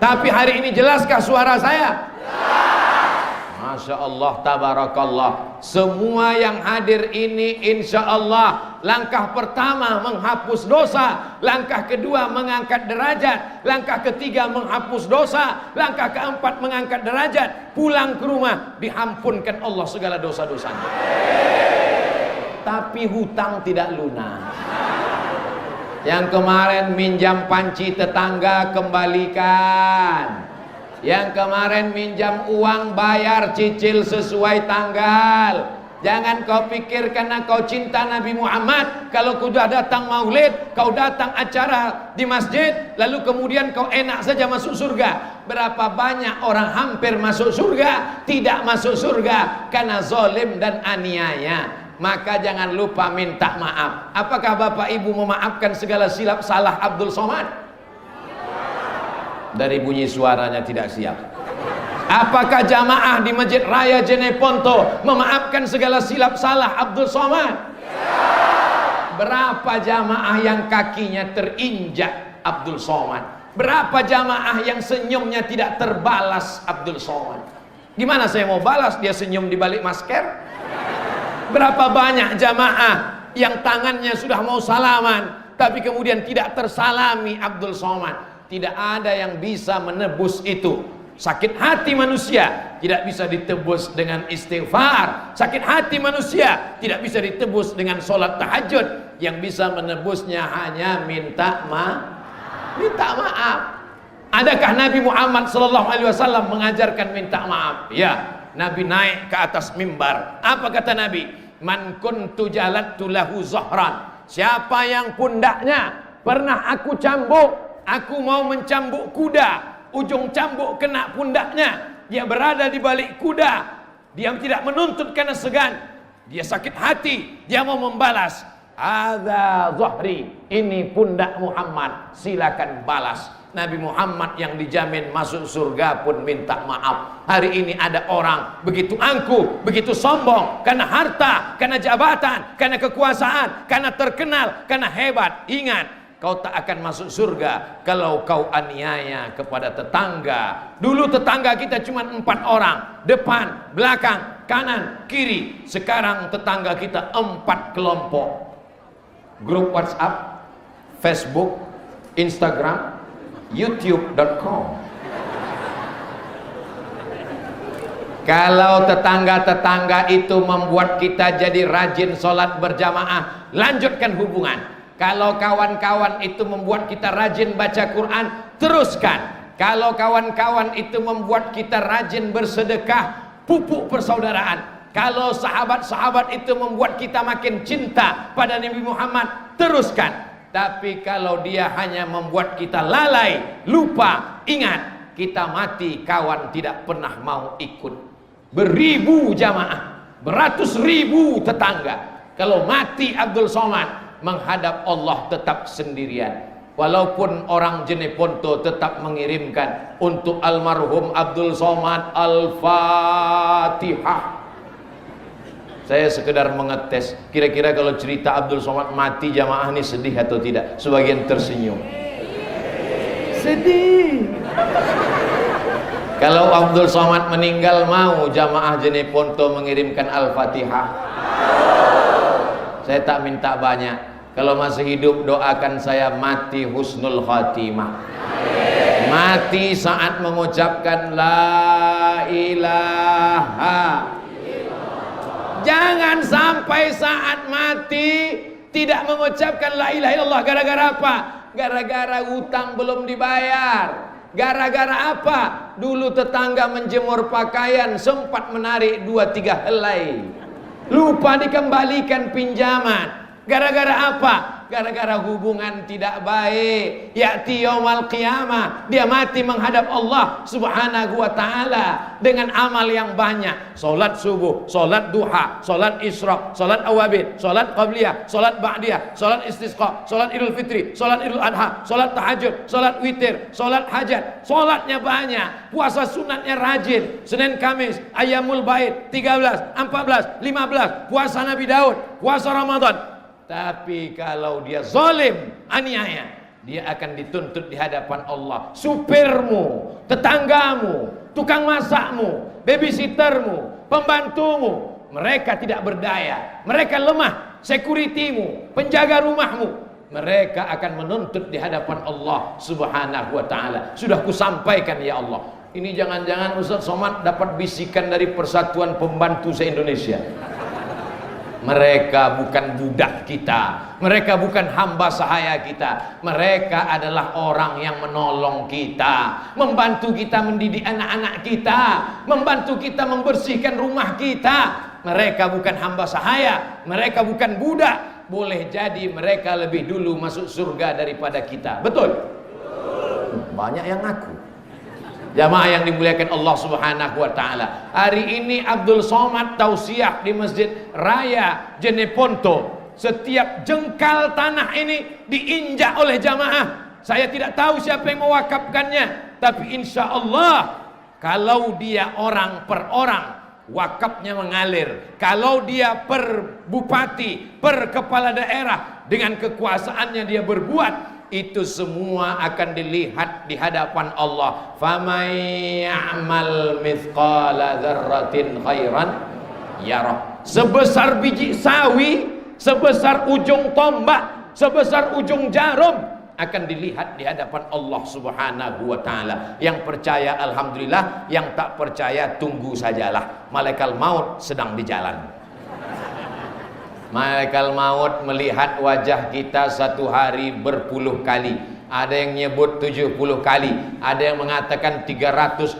Tapi hari ini jelaskah suara saya? Masya Allah, tabarakallah. Semua yang hadir ini insya Allah, langkah pertama menghapus dosa, langkah kedua mengangkat derajat, langkah ketiga menghapus dosa, langkah keempat mengangkat derajat, pulang ke rumah diampunkan Allah segala dosa-dosanya. Tapi hutang tidak lunas. Yang kemarin minjam panci tetangga kembalikan. Yang kemarin minjam uang bayar cicil sesuai tanggal. Jangan kau pikir karena kau cinta Nabi Muhammad, kalau kau sudah datang maulid, kau datang acara di masjid, lalu kemudian kau enak saja masuk surga. Berapa banyak orang hampir masuk surga, tidak masuk surga karena zalim dan aniaya. Maka jangan lupa minta maaf. Apakah Bapak Ibu memaafkan segala silap salah Abdul Somad? Dari bunyi suaranya tidak siap. Apakah jamaah di Masjid Raya Jeneponto memaafkan segala silap salah Abdul Somad? Berapa jamaah yang kakinya terinjak Abdul Somad? Berapa jamaah yang senyumnya tidak terbalas Abdul Somad? Gimana saya mau balas dia senyum di balik masker? Berapa banyak jamaah yang tangannya sudah mau salaman tapi kemudian tidak tersalami Abdul Somad? Tidak ada yang bisa menebus itu. Sakit hati manusia tidak bisa ditebus dengan istighfar. Sakit hati manusia tidak bisa ditebus dengan sholat tahajud. Yang bisa menebusnya hanya minta maaf. Adakah Nabi Muhammad SAW mengajarkan minta maaf? Ya, Nabi naik ke atas mimbar. Apa kata Nabi? Man kuntu jalattu lahu zahran. Siapa yang pundaknya pernah aku cambuk, aku mau mencambuk kuda, ujung cambuk kena pundaknya, dia berada di balik kuda, dia tidak menuntut karena segan, dia sakit hati, dia mau membalas. Hadza zahri, ini pundak Muhammad, silakan balas. Nabi Muhammad yang dijamin masuk surga pun minta maaf. Hari ini ada orang begitu angkuh, begitu sombong karena harta, karena jabatan, karena kekuasaan, karena terkenal, karena hebat. Ingat, kau tak akan masuk surga kalau kau aniaya kepada tetangga. Dulu tetangga kita cuma 4 orang, depan, belakang, kanan, kiri. Sekarang tetangga kita 4 kelompok. Grup WhatsApp, Facebook, Instagram, YouTube.com. Kalau tetangga-tetangga itu membuat kita jadi rajin sholat berjamaah, lanjutkan hubungan. Kalau kawan-kawan itu membuat kita rajin baca Quran, teruskan. Kalau kawan-kawan itu membuat kita rajin bersedekah, pupuk persaudaraan. Kalau sahabat-sahabat itu membuat kita makin cinta pada Nabi Muhammad, teruskan. Tapi kalau dia hanya membuat kita lalai, lupa, ingat, kita mati kawan tidak pernah mau ikut. Beribu jamaah, beratus ribu tetangga, kalau mati Abdul Somad, menghadap Allah tetap sendirian. Walaupun orang Jeneponto tetap mengirimkan untuk almarhum Abdul Somad Al-Fatihah. Saya sekedar mengetes, kira-kira kalau cerita Abdul Somad mati jamaah ini sedih atau tidak? Sebagian tersenyum. Sedih. Kalau Abdul Somad meninggal, mau jamaah Jeneponto mengirimkan Al-Fatihah? Saya tak minta banyak. Kalau masih hidup, doakan saya mati husnul khatimah. Mati saat mengucapkan la ilaha Jangan sampai saat mati tidak mengucapkan la ilaha illallah. Gara-gara apa? Gara-gara utang belum dibayar. Gara-gara apa? Dulu tetangga menjemur pakaian sempat menarik 2-3 helai, lupa dikembalikan pinjaman. Gara-gara apa? Gara-gara hubungan tidak baik. Ya'ti yaumal qiyamah, dia mati menghadap Allah subhanahu wa ta'ala dengan amal yang banyak. Solat subuh, solat duha, solat isyraq, solat awabin, solat qabliyah, solat ba'diyah, solat istisqa, solat idul fitri, solat idul adha, solat tahajud, solat witir, solat hajat. Solatnya banyak, puasa sunatnya rajin. Senin Kamis, Ayyamul Bait 13, 14, 15, puasa Nabi Daud, puasa Ramadan. Tapi kalau dia zalim, aniaya, dia akan dituntut di hadapan Allah. Supirmu, tetanggamu, tukang masakmu, babysittermu, pembantumu, mereka tidak berdaya, mereka lemah. Securitymu, penjaga rumahmu, mereka akan menuntut di hadapan Allah subhanahu wa ta'ala. Sudah kusampaikan ya Allah. Ini jangan-jangan Ustaz Somad dapat bisikan dari Persatuan Pembantu se-Indonesia. Mereka bukan budak kita, mereka bukan hamba sahaya kita, mereka adalah orang yang menolong kita, membantu kita mendidik anak-anak kita, membantu kita membersihkan rumah kita. Mereka bukan hamba sahaya, mereka bukan budak. Boleh jadi mereka lebih dulu masuk surga daripada kita. Betul? Banyak yang ngaku. Jamaah yang dimuliakan Allah subhanahu wa ta'ala, hari ini Abdul Somad tausiah di Masjid Raya Jeneponto. Setiap jengkal tanah ini diinjak oleh jamaah. Saya tidak tahu siapa yang mewakafkannya, tapi insya Allah kalau dia orang per orang, wakafnya mengalir. Kalau dia per bupati, per kepala daerah, dengan kekuasaannya dia berbuat, itu semua akan dilihat di hadapan Allah. Famay ya'mal mithqala dzarratin khairan yarah. Sebesar biji sawi, sebesar ujung tombak, sebesar ujung jarum, akan dilihat di hadapan Allah subhanahu wa ta'ala. Yang percaya alhamdulillah, yang tak percaya tunggu sajalah. Malaikat maut sedang di jalan. Malaikat maut melihat wajah kita satu hari berpuluh kali. Ada yang nyebut 70 kali, ada yang mengatakan 360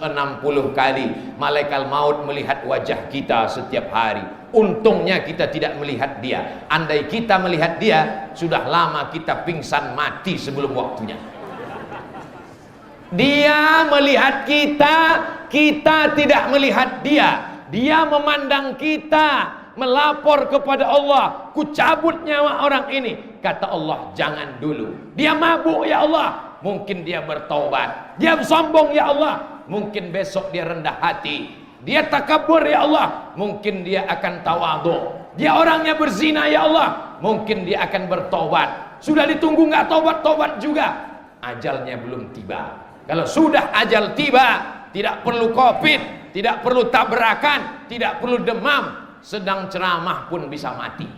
kali. Malaikat maut melihat wajah kita setiap hari. Untungnya kita tidak melihat dia. Andai kita melihat dia, sudah lama kita pingsan mati sebelum waktunya. Dia melihat kita, kita tidak melihat dia. Dia memandang kita, melapor kepada Allah, ku cabut nyawa orang ini. Kata Allah, jangan dulu. Dia mabuk ya Allah, mungkin dia bertaubat. Dia sombong ya Allah, mungkin besok dia rendah hati. Dia takabur ya Allah, mungkin dia akan tawadhu. Dia orangnya berzina ya Allah, mungkin dia akan bertobat. Sudah ditunggu nggak tobat-tobat juga, ajalnya belum tiba. Kalau sudah ajal tiba, tidak perlu covid, tidak perlu tabrakan, tidak perlu demam, sedang ceramah pun bisa mati.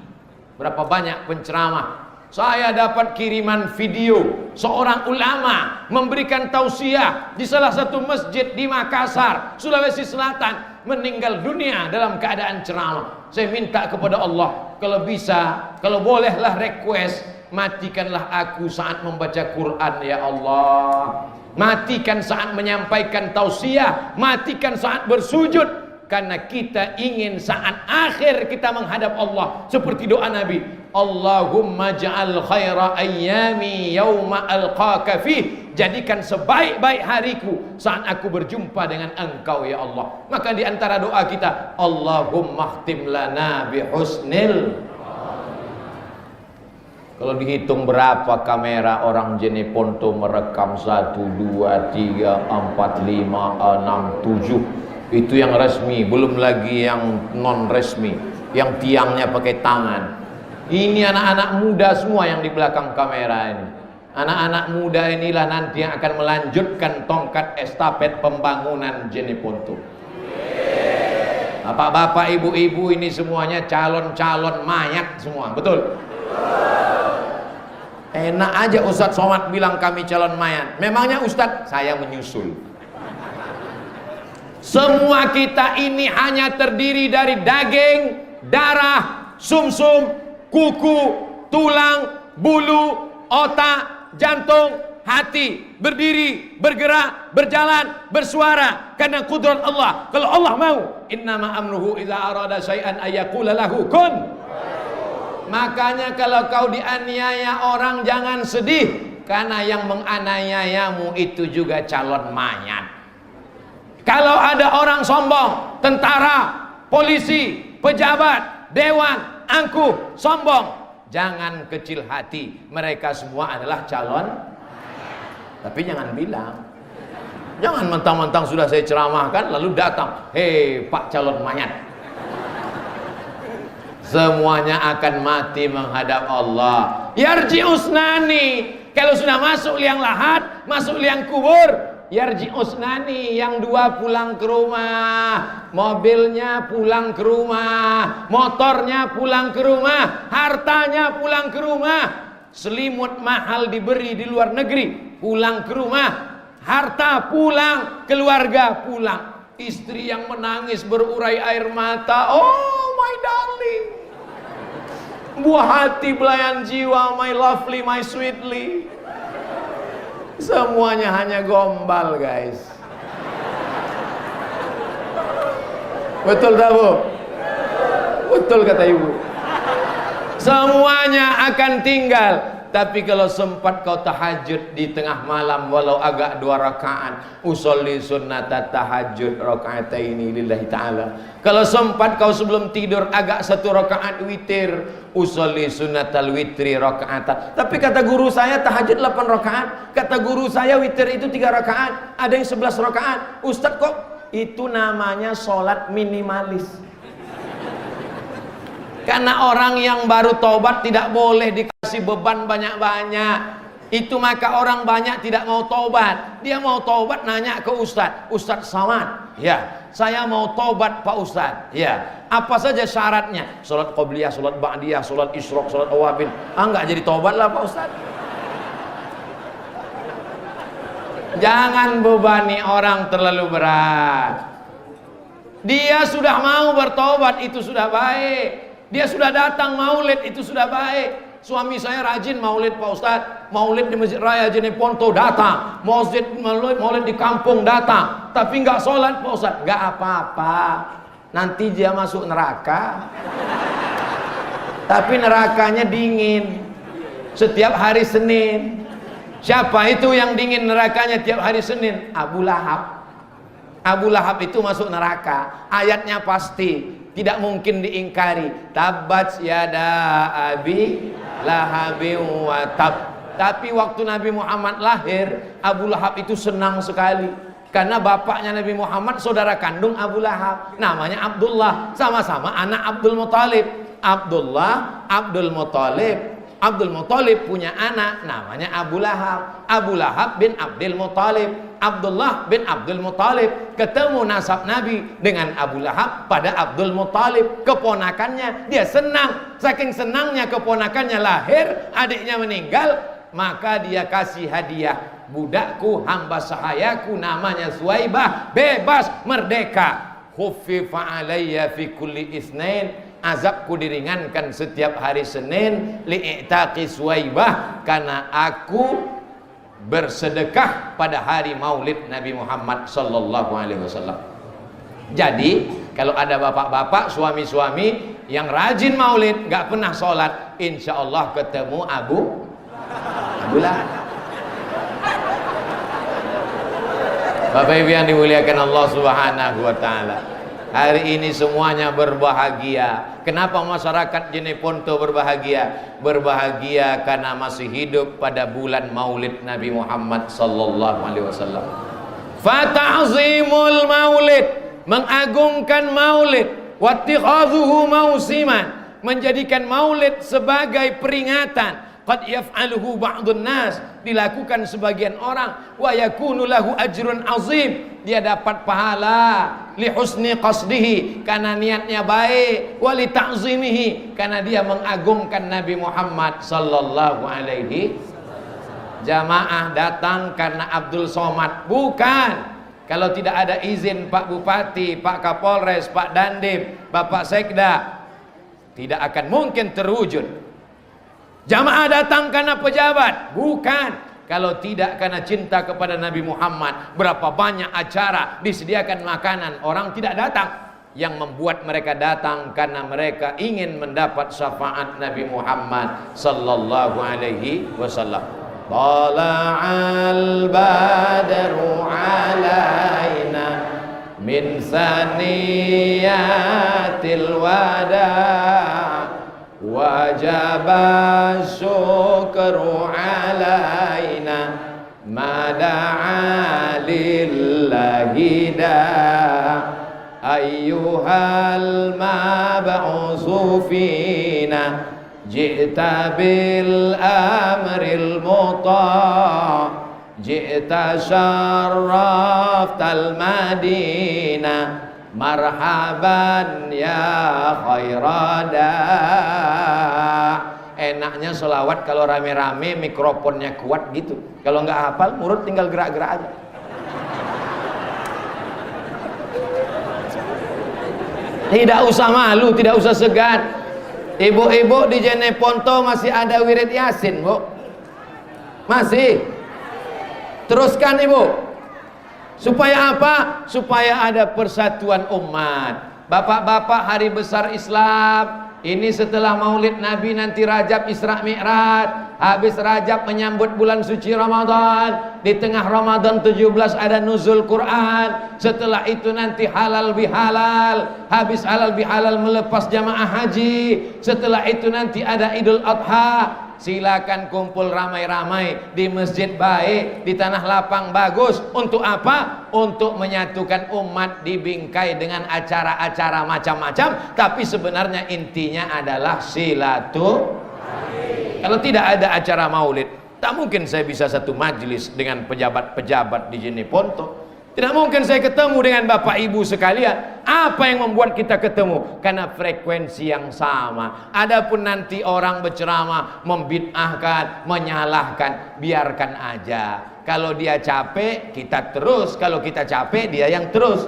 Berapa banyak penceramah. Saya dapat kiriman video seorang ulama memberikan tausiah di salah satu masjid di Makassar, Sulawesi Selatan, meninggal dunia dalam keadaan ceramah. Saya minta kepada Allah, kalau bisa, kalau bolehlah request, matikanlah aku saat membaca Quran ya Allah. Matikan saat menyampaikan tausiah, matikan saat bersujud. Karena kita ingin saat akhir kita menghadap Allah seperti doa Nabi, Allahumma ja'al khaira ayyami yawma alqaka fih. Jadikan sebaik-baik hariku saat aku berjumpa dengan engkau ya Allah. Maka di antara doa kita, Allahumma khtim lana bihusnil. Kalau dihitung berapa kamera orang Jeneponto merekam 1, 2, 3, 4, 5, 6, 7. Itu yang resmi, belum lagi yang non resmi, yang tiangnya pakai tangan. Ini anak-anak muda semua yang di belakang kamera ini. Anak-anak muda inilah nanti yang akan melanjutkan tongkat estafet pembangunan Jeneponto. Bapak-bapak, ibu-ibu ini semuanya calon-calon mayat semua, betul? Enak aja Ustadz Somad bilang kami calon mayat. Memangnya Ustadz? Saya menyusul. Semua kita ini hanya terdiri dari daging darah, sumsum, kuku, tulang, bulu, otak, jantung, hati, berdiri, bergerak, berjalan, bersuara karena kudrat Allah. Kalau Allah mau, innama amruhu idza arada syai'an ayyaqula lahu kun. Makanya kalau kau dianiaya orang jangan sedih, karena yang menganiayamu itu juga calon mayat. Kalau ada orang sombong, tentara, polisi, pejabat, dewan, angkuh, sombong, jangan kecil hati, mereka semua adalah calon. Tapi jangan bilang, jangan mentang-mentang sudah saya ceramahkan lalu datang, hei Pak calon mayat. Semuanya akan mati menghadap Allah. Yarji usnani, kalau sudah masuk liang lahat, masuk liang kubur, yarji usnani, yang dua pulang ke rumah, mobilnya pulang ke rumah, motornya pulang ke rumah, hartanya pulang ke rumah, selimut mahal diberi di luar negeri, pulang ke rumah, harta pulang, keluarga pulang, istri yang menangis berurai air mata, oh my darling, buah hati belayan jiwa, my lovely, my sweetly, semuanya hanya gombal guys. Betul tak Bu? Betul kata ibu. Semuanya akan tinggal. Tapi kalau sempat kau tahajud di tengah malam walau agak 2 rakaat, usolli sunnata tahajud rakaataini lillahi ta'ala. Kalau sempat kau sebelum tidur agak 1 rakaat witir, usolli sunnatal witri rakaatan. Tapi kata guru saya tahajud 8 rakaat, kata guru saya witir itu 3 rakaat, ada yang 11 rakaat. Ustadz kok itu namanya sholat minimalis. Karena orang yang baru tobat tidak boleh dikasih beban banyak-banyak. Itu maka orang banyak tidak mau tobat. Dia mau tobat nanya ke Ustadz, Ustadz Samad, ya saya mau tobat Pak Ustadz, ya apa saja syaratnya? Sholat qobliyah, sholat ba'diyah, sholat isyraq, sholat awabin. Enggak jadi tobat lah Pak Ustadz. Jangan bebani orang terlalu berat. Dia sudah mau bertobat, itu sudah baik. Dia sudah datang maulid, itu sudah baik. Suami saya rajin maulid Pak Ustadz, maulid di Masjid Raya Jeneponto datang, maulid di kampung datang, tapi nggak sholat Pak Ustadz. Nggak apa-apa, nanti dia masuk neraka, tapi nerakanya dingin setiap hari Senin. Siapa itu yang dingin nerakanya tiap hari Senin? Abu Lahab. Abu Lahab itu masuk neraka, ayatnya pasti, tidak mungkin diingkari. Tabat yada abi lahabin wa tab. Tapi waktu Nabi Muhammad lahir, Abu Lahab itu senang sekali. Karena bapaknya Nabi Muhammad saudara kandung Abu Lahab, namanya Abdullah, sama-sama anak Abdul Muthalib. Abdullah, Abdul Muthalib. Abdul Muthalib punya anak namanya Abu Lahab. Abu Lahab bin Abdul Muthalib. Abdullah bin Abdul Muthalib ketemu nasab Nabi dengan Abu Lahab pada Abdul Muthalib, keponakannya. Dia senang, saking senangnya keponakannya lahir, adiknya meninggal, maka dia kasih hadiah, budakku hamba sahayaku namanya Suwaibah, bebas merdeka. Khuffifa alayya fi kulli isnain, azabku diringankan setiap hari Senin, li'itaqi Suwaibah, karena aku bersedekah pada hari maulid Nabi Muhammad sallallahu alaihi wasallam. Jadi kalau ada bapak-bapak, suami-suami yang rajin maulid, gak pernah sholat, insya Allah ketemu Abu Lahab. Bapak Ibu yang dimuliakan Allah subhanahu wa ta'ala, hari ini semuanya berbahagia. Kenapa masyarakat Jeneponto berbahagia? Berbahagia karena masih hidup pada bulan maulid Nabi Muhammad sallallahu alaihi wasallam. Fata'zimul maulid, mengagungkan maulid, wattikhadhuhu mausiman, menjadikan maulid sebagai peringatan. Qad yaf'aluhu ba'dun nas, dilakukan sebagian orang, wa yakunu lahu ajrun azim, dia dapat pahala li husni qasdihi, karena niatnya baik, wa li ta'zimihi, karena dia mengagungkan Nabi Muhammad sallallahu alaihi. Jamaah datang karena Abdul Somad? Bukan. Kalau tidak ada izin Pak Bupati, Pak Kapolres, Pak Dandim, Bapak Sekda, tidak akan mungkin terwujud. Jamaah datang karena pejabat, bukan. Kalau tidak karena cinta kepada Nabi Muhammad, berapa banyak acara disediakan makanan, orang tidak datang. Yang membuat mereka datang karena mereka ingin mendapat syafaat Nabi Muhammad sallallahu alaihi wasallam. Tala'al badru alaina min saniyatil wada' wajaba syukru alaina mada'a lillahi da' ayyuhal mab'usu fina ji'ta bil amril muta' ji'ta syarraftal madinah marhaban ya khairada. Enaknya selawat kalau rame-rame mikrofonnya kuat gitu. Kalau nggak hafal mulut tinggal gerak-gerak aja. Tidak usah malu, tidak usah segan. Ibu-ibu di Jeneponto masih ada wirid Yasin, Bu? Masih? Teruskan, Ibu. Supaya apa? Supaya ada persatuan umat. Bapak-bapak, hari besar Islam ini setelah Maulid Nabi, nanti Rajab Isra Mi'raj, habis Rajab menyambut bulan suci Ramadan, di tengah Ramadan 17 ada nuzul Quran, setelah itu nanti halal bihalal, habis halal bihalal melepas jamaah haji, setelah itu nanti ada Idul Adha. Silakan kumpul ramai-ramai di masjid baik, di tanah lapang bagus. Untuk apa? Untuk menyatukan umat di bingkai dengan acara-acara macam-macam. Tapi sebenarnya intinya adalah silaturahmi. Kalau tidak ada acara maulid, tak mungkin saya bisa satu majelis dengan pejabat-pejabat di Jeneponto. Tidak mungkin saya ketemu dengan bapak ibu sekalian. Apa yang membuat kita ketemu? Karena frekuensi yang sama. Adapun nanti orang berceramah, membid'ahkan, menyalahkan, biarkan aja. Kalau dia capek, kita terus. Kalau kita capek, dia yang terus.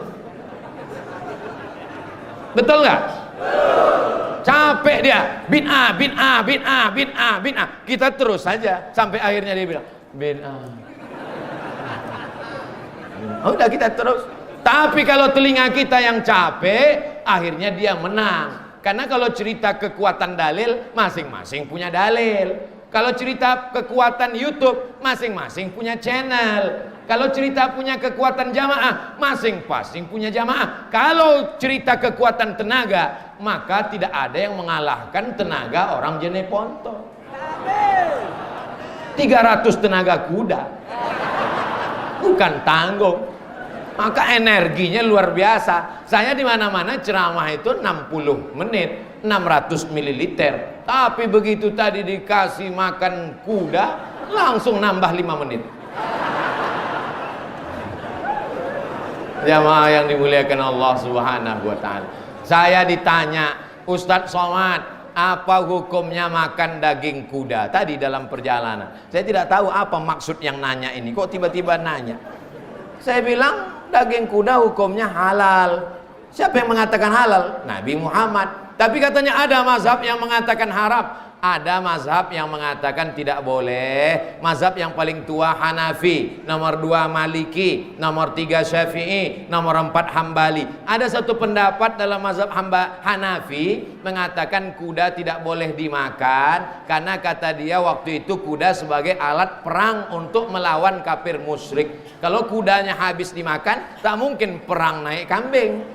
Betul nggak? Capek dia, bid'ah, bid'ah, bid'ah, bid'ah, bid'ah. Kita terus saja sampai akhirnya dia bilang bid'ah. Udah kita terus. Tapi kalau telinga kita yang capek, akhirnya dia menang. Karena kalau cerita kekuatan dalil, masing-masing punya dalil. Kalau cerita kekuatan YouTube, masing-masing punya channel. Kalau cerita punya kekuatan jamaah, masing-masing punya jamaah. Kalau cerita kekuatan tenaga, maka tidak ada yang mengalahkan tenaga orang Jeneponto. 300 tenaga kuda, bukan tanggung. Maka energinya luar biasa. Saya di mana-mana ceramah itu 60 menit, 600 ml. Tapi begitu tadi dikasih makan kuda, langsung nambah 5 menit. Jamaah yang dimuliakan Allah Subhanahu wa taala. Saya ditanya, Ustadz Somad, apa hukumnya makan daging kuda tadi dalam perjalanan? Saya tidak tahu apa maksud yang nanya ini. Kok tiba-tiba nanya? Saya bilang daging kuda hukumnya halal. Siapa yang mengatakan halal? Nabi Muhammad. Tapi katanya ada mazhab yang mengatakan haram. Ada mazhab yang mengatakan tidak boleh. Mazhab yang paling tua Hanafi, nomor 2 Maliki, nomor 3 Syafi'i, nomor 4 Hambali. Ada satu pendapat dalam mazhab Hanafi mengatakan kuda tidak boleh dimakan karena kata dia waktu itu kuda sebagai alat perang untuk melawan kafir musyrik. Kalau kudanya habis dimakan, tak mungkin perang naik kambing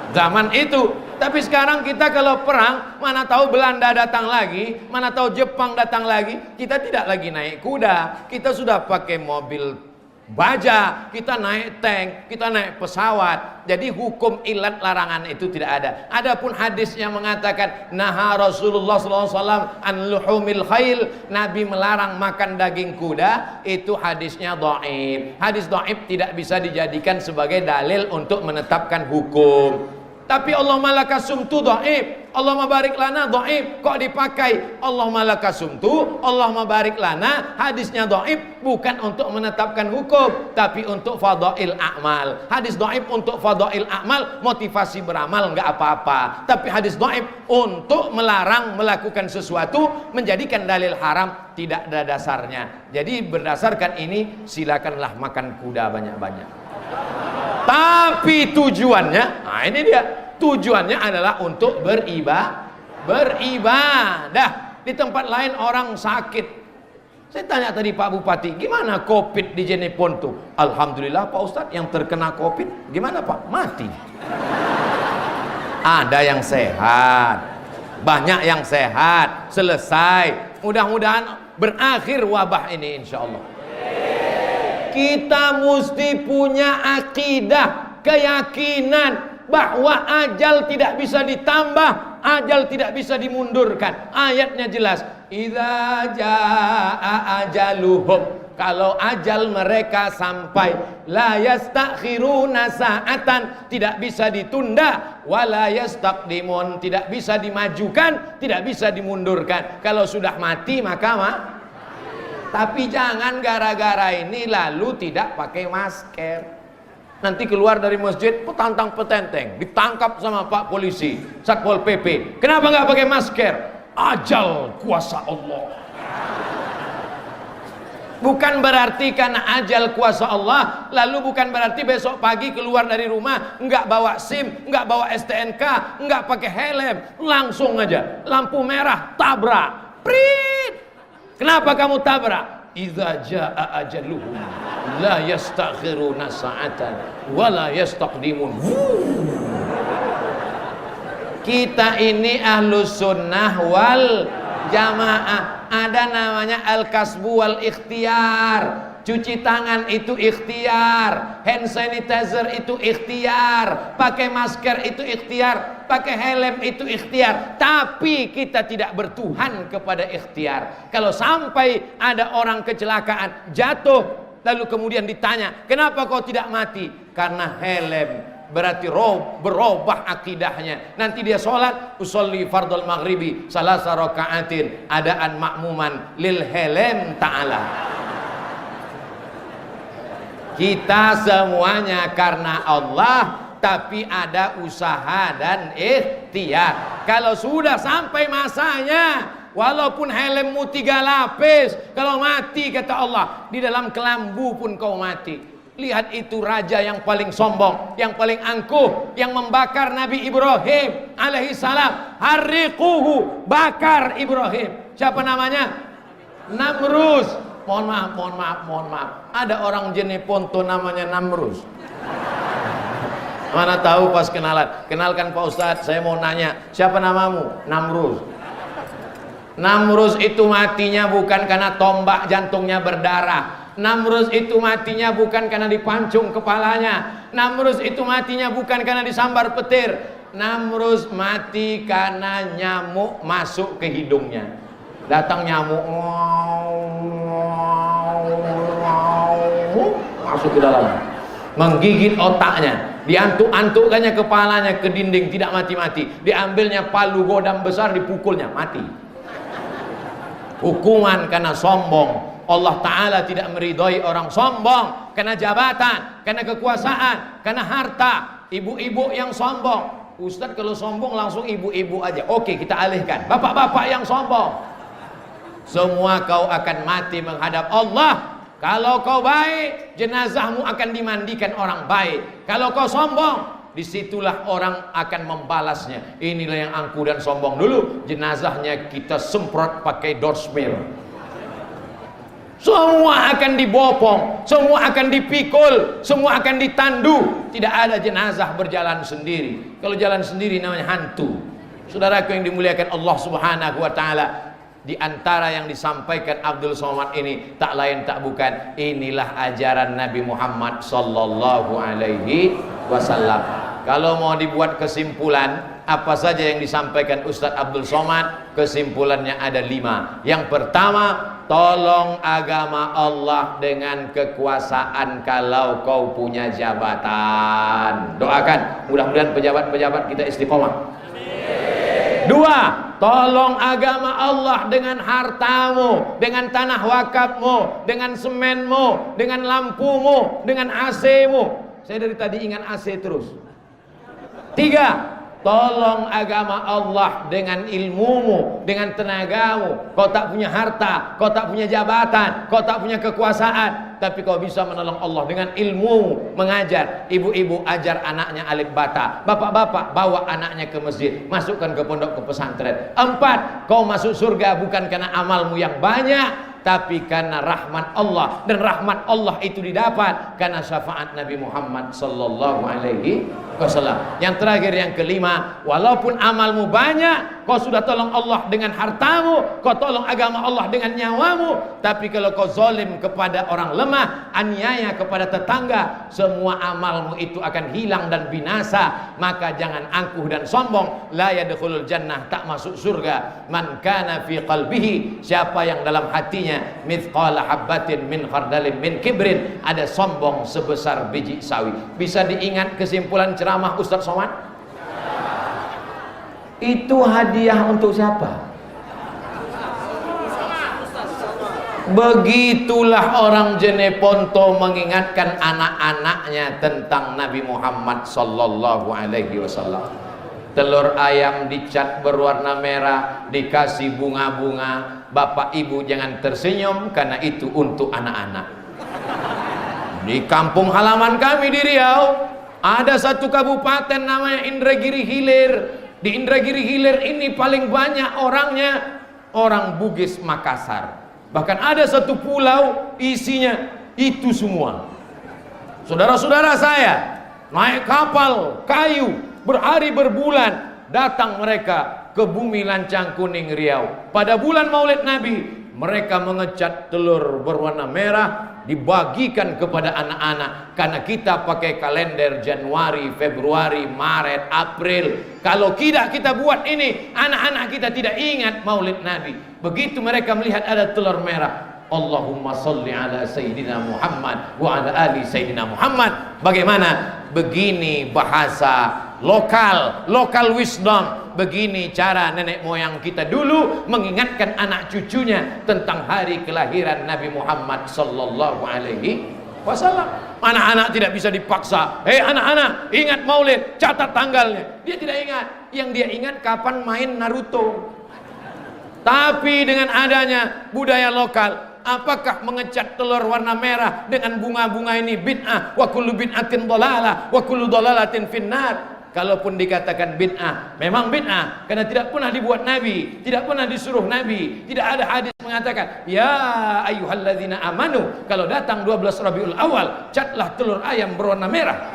zaman itu. Tapi sekarang kita kalau perang, mana tahu Belanda datang lagi, mana tahu Jepang datang lagi, kita tidak lagi naik kuda, kita sudah pakai mobil baja, kita naik tank, kita naik pesawat. Jadi hukum ilat larangan itu tidak ada. Adapun hadis yang mengatakan naha Rasulullah SAW an luhumil khail, Nabi melarang makan daging kuda, itu hadisnya dhaif. Hadis dhaif tidak bisa dijadikan sebagai dalil untuk menetapkan hukum. Tapi Allah malaka sumtu dhaif. Allahumma barik lana dhaif, kok dipakai Allahumma lakasumtu, Allahumma barik lana. Hadisnya dhaif bukan untuk menetapkan hukum, tapi untuk fadail a'mal. Hadis dhaif untuk fadail a'mal, motivasi beramal nggak apa-apa. Tapi hadis dhaif untuk melarang melakukan sesuatu, menjadikan dalil haram, tidak ada dasarnya. Jadi berdasarkan ini silakanlah makan kuda banyak-banyak. Tapi tujuannya, nah ini dia, tujuannya adalah untuk beribadah. Di tempat lain orang sakit. Saya tanya tadi Pak Bupati, gimana COVID di Jeneponto? Alhamdulillah Pak Ustadz, yang terkena COVID gimana Pak? Mati. Ada yang sehat, banyak yang sehat, selesai. Mudah-mudahan berakhir wabah ini insya Allah. Kita mesti punya akidah, keyakinan bahwa ajal tidak bisa ditambah, ajal tidak bisa dimundurkan. Ayatnya jelas, idza jaa ajaluhum, kalau ajal mereka sampai, la yastakhiruna sa'atan, tidak bisa ditunda, wala yastaqdimun, tidak bisa dimajukan, tidak bisa dimundurkan. Kalau sudah mati maka tapi jangan gara-gara ini lalu tidak pakai masker. Nanti keluar dari masjid petantang petenteng, ditangkap sama Pak Polisi, Satpol PP. Kenapa nggak pakai masker? Ajal kuasa Allah. Bukan berarti karena ajal kuasa Allah, lalu bukan berarti besok pagi keluar dari rumah nggak bawa SIM, nggak bawa STNK, nggak pakai helm, langsung aja lampu merah tabrak, prit. Kenapa kamu tabrak? Idza jaa ajaluhum la yastakhiruna sa'atan wa la yastaqdimun. Kita ini ahlus sunnah wal jamaah. Ada namanya al-kasbu wal ikhtiar. Cuci tangan itu ikhtiar, hand sanitizer itu ikhtiar, pakai masker itu ikhtiar, pakai helm itu ikhtiar. Tapi kita tidak bertuhan kepada ikhtiar. Kalau sampai ada orang kecelakaan, jatuh, lalu kemudian ditanya, kenapa kau tidak mati? Karena helm. Berarti berubah akidahnya. Nanti dia sholat, usolli fardal maghribi salasa raka'atin adaan makmuman lil helm ta'ala. Kita semuanya karena Allah, tapi ada usaha dan ikhtiar. Kalau sudah sampai masanya, walaupun helmmu 3 lapis, kalau mati kata Allah, di dalam kelambu pun kau mati. Lihat itu raja yang paling sombong, yang paling angkuh, yang membakar Nabi Ibrahim alaihissalam. Harriquhu, bakar Ibrahim. Siapa namanya? Namrus. Mohon maaf. Ada orang Jeneponto namanya Namrus. Mana tahu pas kenalan. Kenalkan Pak Ustadz, saya mau nanya, siapa namamu? Namrus. Namrus itu matinya bukan karena tombak jantungnya berdarah. Namrus itu matinya bukan karena dipancung kepalanya. Namrus itu matinya bukan karena disambar petir. Namrus mati karena nyamuk masuk ke hidungnya. Datang nyamuk, masuk ke dalam, menggigit otaknya, diantuk-antukkannya kepalanya ke dinding, tidak mati-mati. Diambilnya palu godam besar, dipukulnya, mati. Hukuman karena sombong. Allah Ta'ala tidak meridhoi orang sombong karena jabatan, karena kekuasaan, karena harta. Ibu-ibu yang sombong, Ustadz kalau sombong langsung ibu-ibu aja. Oke, kita alihkan, bapak-bapak yang sombong. Semua kau akan mati menghadap Allah. Kalau kau baik, jenazahmu akan dimandikan orang baik. Kalau kau sombong, disitulah orang akan membalasnya. Inilah yang angkuh dan sombong dulu, jenazahnya kita semprot pakai dorsmir. Semua akan dibopong, semua akan dipikul, semua akan ditandu. Tidak ada jenazah berjalan sendiri. Kalau jalan sendiri namanya hantu. Saudaraku yang dimuliakan Allah Subhanahu wa Ta'ala, di antara yang disampaikan Abdul Somad ini tak lain tak bukan, inilah ajaran Nabi Muhammad sallallahu alaihi wasallam. Kalau mau dibuat kesimpulan, apa saja yang disampaikan Ustadz Abdul Somad, kesimpulannya ada 5. Yang pertama, tolong agama Allah dengan kekuasaan kalau kau punya jabatan. Doakan, mudah-mudahan pejabat-pejabat kita istiqomah. Dua, tolong agama Allah dengan hartamu, dengan tanah wakafmu, dengan semenmu, dengan lampumu, dengan AC-mu. Saya dari tadi ingat AC terus. Tiga, tolong agama Allah dengan ilmumu, dengan tenagamu. Kau tak punya harta, kau tak punya jabatan, kau tak punya kekuasaan, tapi kau bisa menolong Allah dengan ilmu mengajar. Ibu-ibu ajar anaknya alif bata, bapak-bapak bawa anaknya ke masjid, masukkan ke pondok, ke pesantren. Empat, kau masuk surga bukan karena amalmu yang banyak, tapi karena rahmat Allah. Dan rahmat Allah itu didapat karena syafaat Nabi Muhammad sallallahu alaihi wasallam. Yang terakhir, yang kelima, walaupun amalmu banyak, kau sudah tolong Allah dengan hartamu, kau tolong agama Allah dengan nyawamu, tapi kalau kau zalim kepada orang lemah, aniaya kepada tetangga, semua amalmu itu akan hilang dan binasa. Maka jangan angkuh dan sombong. La yadkhulul jannah, tak masuk surga, man kana fi qalbihi, siapa yang dalam hatinya mithqala habbatin min khardalin min kibrin, ada sombong sebesar biji sawi. Bisa diingat kesimpulan ceramah Ustaz Somad? Itu hadiah untuk siapa? Begitulah orang Jeneponto mengingatkan anak-anaknya tentang Nabi Muhammad sallallahu alaihi wasallam. Telur ayam dicat berwarna merah, dikasih bunga-bunga. Bapak ibu jangan tersenyum, karena itu untuk anak-anak. Di kampung halaman kami di Riau, ada satu kabupaten namanya Indragiri Hilir. Di Indragiri Hilir ini paling banyak orangnya orang Bugis Makassar. Bahkan ada satu pulau isinya itu semua. Saudara-saudara saya naik kapal kayu berhari berbulan, datang mereka ke bumi Lancang Kuning Riau. Pada bulan Maulid Nabi, mereka mengecat telur berwarna merah, dibagikan kepada anak-anak. Karena kita pakai kalender Januari, Februari, Maret, April. Kalau tidak kita buat ini, anak-anak kita tidak ingat Maulid Nabi. Begitu mereka melihat ada telur merah, Allahumma salli ala Sayyidina Muhammad wa ala ali Sayyidina Muhammad. Bagaimana? Begini bahasa lokal wisdom. Begini cara nenek moyang kita dulu mengingatkan anak cucunya tentang hari kelahiran Nabi Muhammad sallallahu alaihi wasallam. Anak-anak tidak bisa dipaksa. Hei anak-anak, ingat Maulid, catat tanggalnya. Dia tidak ingat. Yang dia ingat kapan main Naruto. Tapi dengan adanya budaya lokal, apakah mengecat telur warna merah dengan bunga-bunga ini bid'ah? Wa kullu bid'atin dhalalah wa kullu dhalalatin finnar. Kalaupun dikatakan bid'ah, memang bid'ah karena tidak pernah dibuat Nabi, tidak pernah disuruh Nabi, tidak ada hadis mengatakan ya ayyuhalladzina amanu, kalau datang 12 Rabiul Awal catlah telur ayam berwarna merah.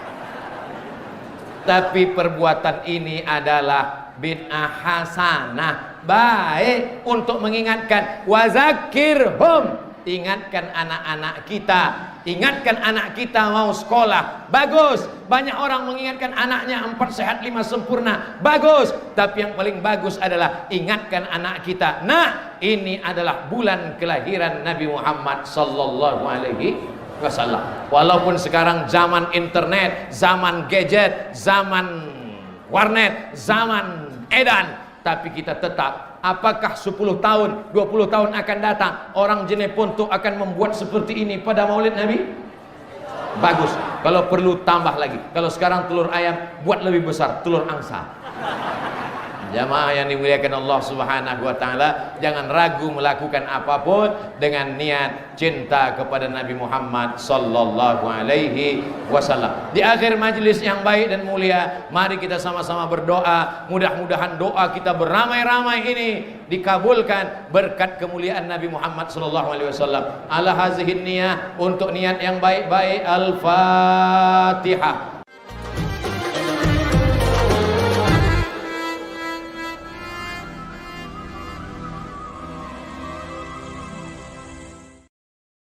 Tapi perbuatan ini adalah bid'ah hasanah, baik untuk mengingatkan. Wazakirhum, ingatkan anak-anak kita. Ingatkan anak kita mau sekolah, bagus. Banyak orang mengingatkan anaknya 4 sehat 5 sempurna, bagus. Tapi yang paling bagus adalah ingatkan anak kita, nah ini adalah bulan kelahiran Nabi Muhammad sallallahu alaihi wasallam. Walaupun sekarang zaman internet, zaman gadget, zaman warnet, zaman edan, tapi kita tetap. Apakah 10 tahun, 20 tahun akan datang orang Jeneponto akan membuat seperti ini pada Maulid Nabi? Bagus. Kalau perlu tambah lagi. Kalau sekarang telur ayam, buat lebih besar, telur angsa. Jamaah yang dimuliakan Allah Subhanahu wa taala, jangan ragu melakukan apapun dengan niat cinta kepada Nabi Muhammad sallallahu alaihi wasallam. Di akhir majlis yang baik dan mulia, mari kita sama-sama berdoa, mudah-mudahan doa kita beramai-ramai ini dikabulkan berkat kemuliaan Nabi Muhammad sallallahu alaihi wasallam. Ala hazihin niyah, untuk niat yang baik-baik. Al-Fatihah.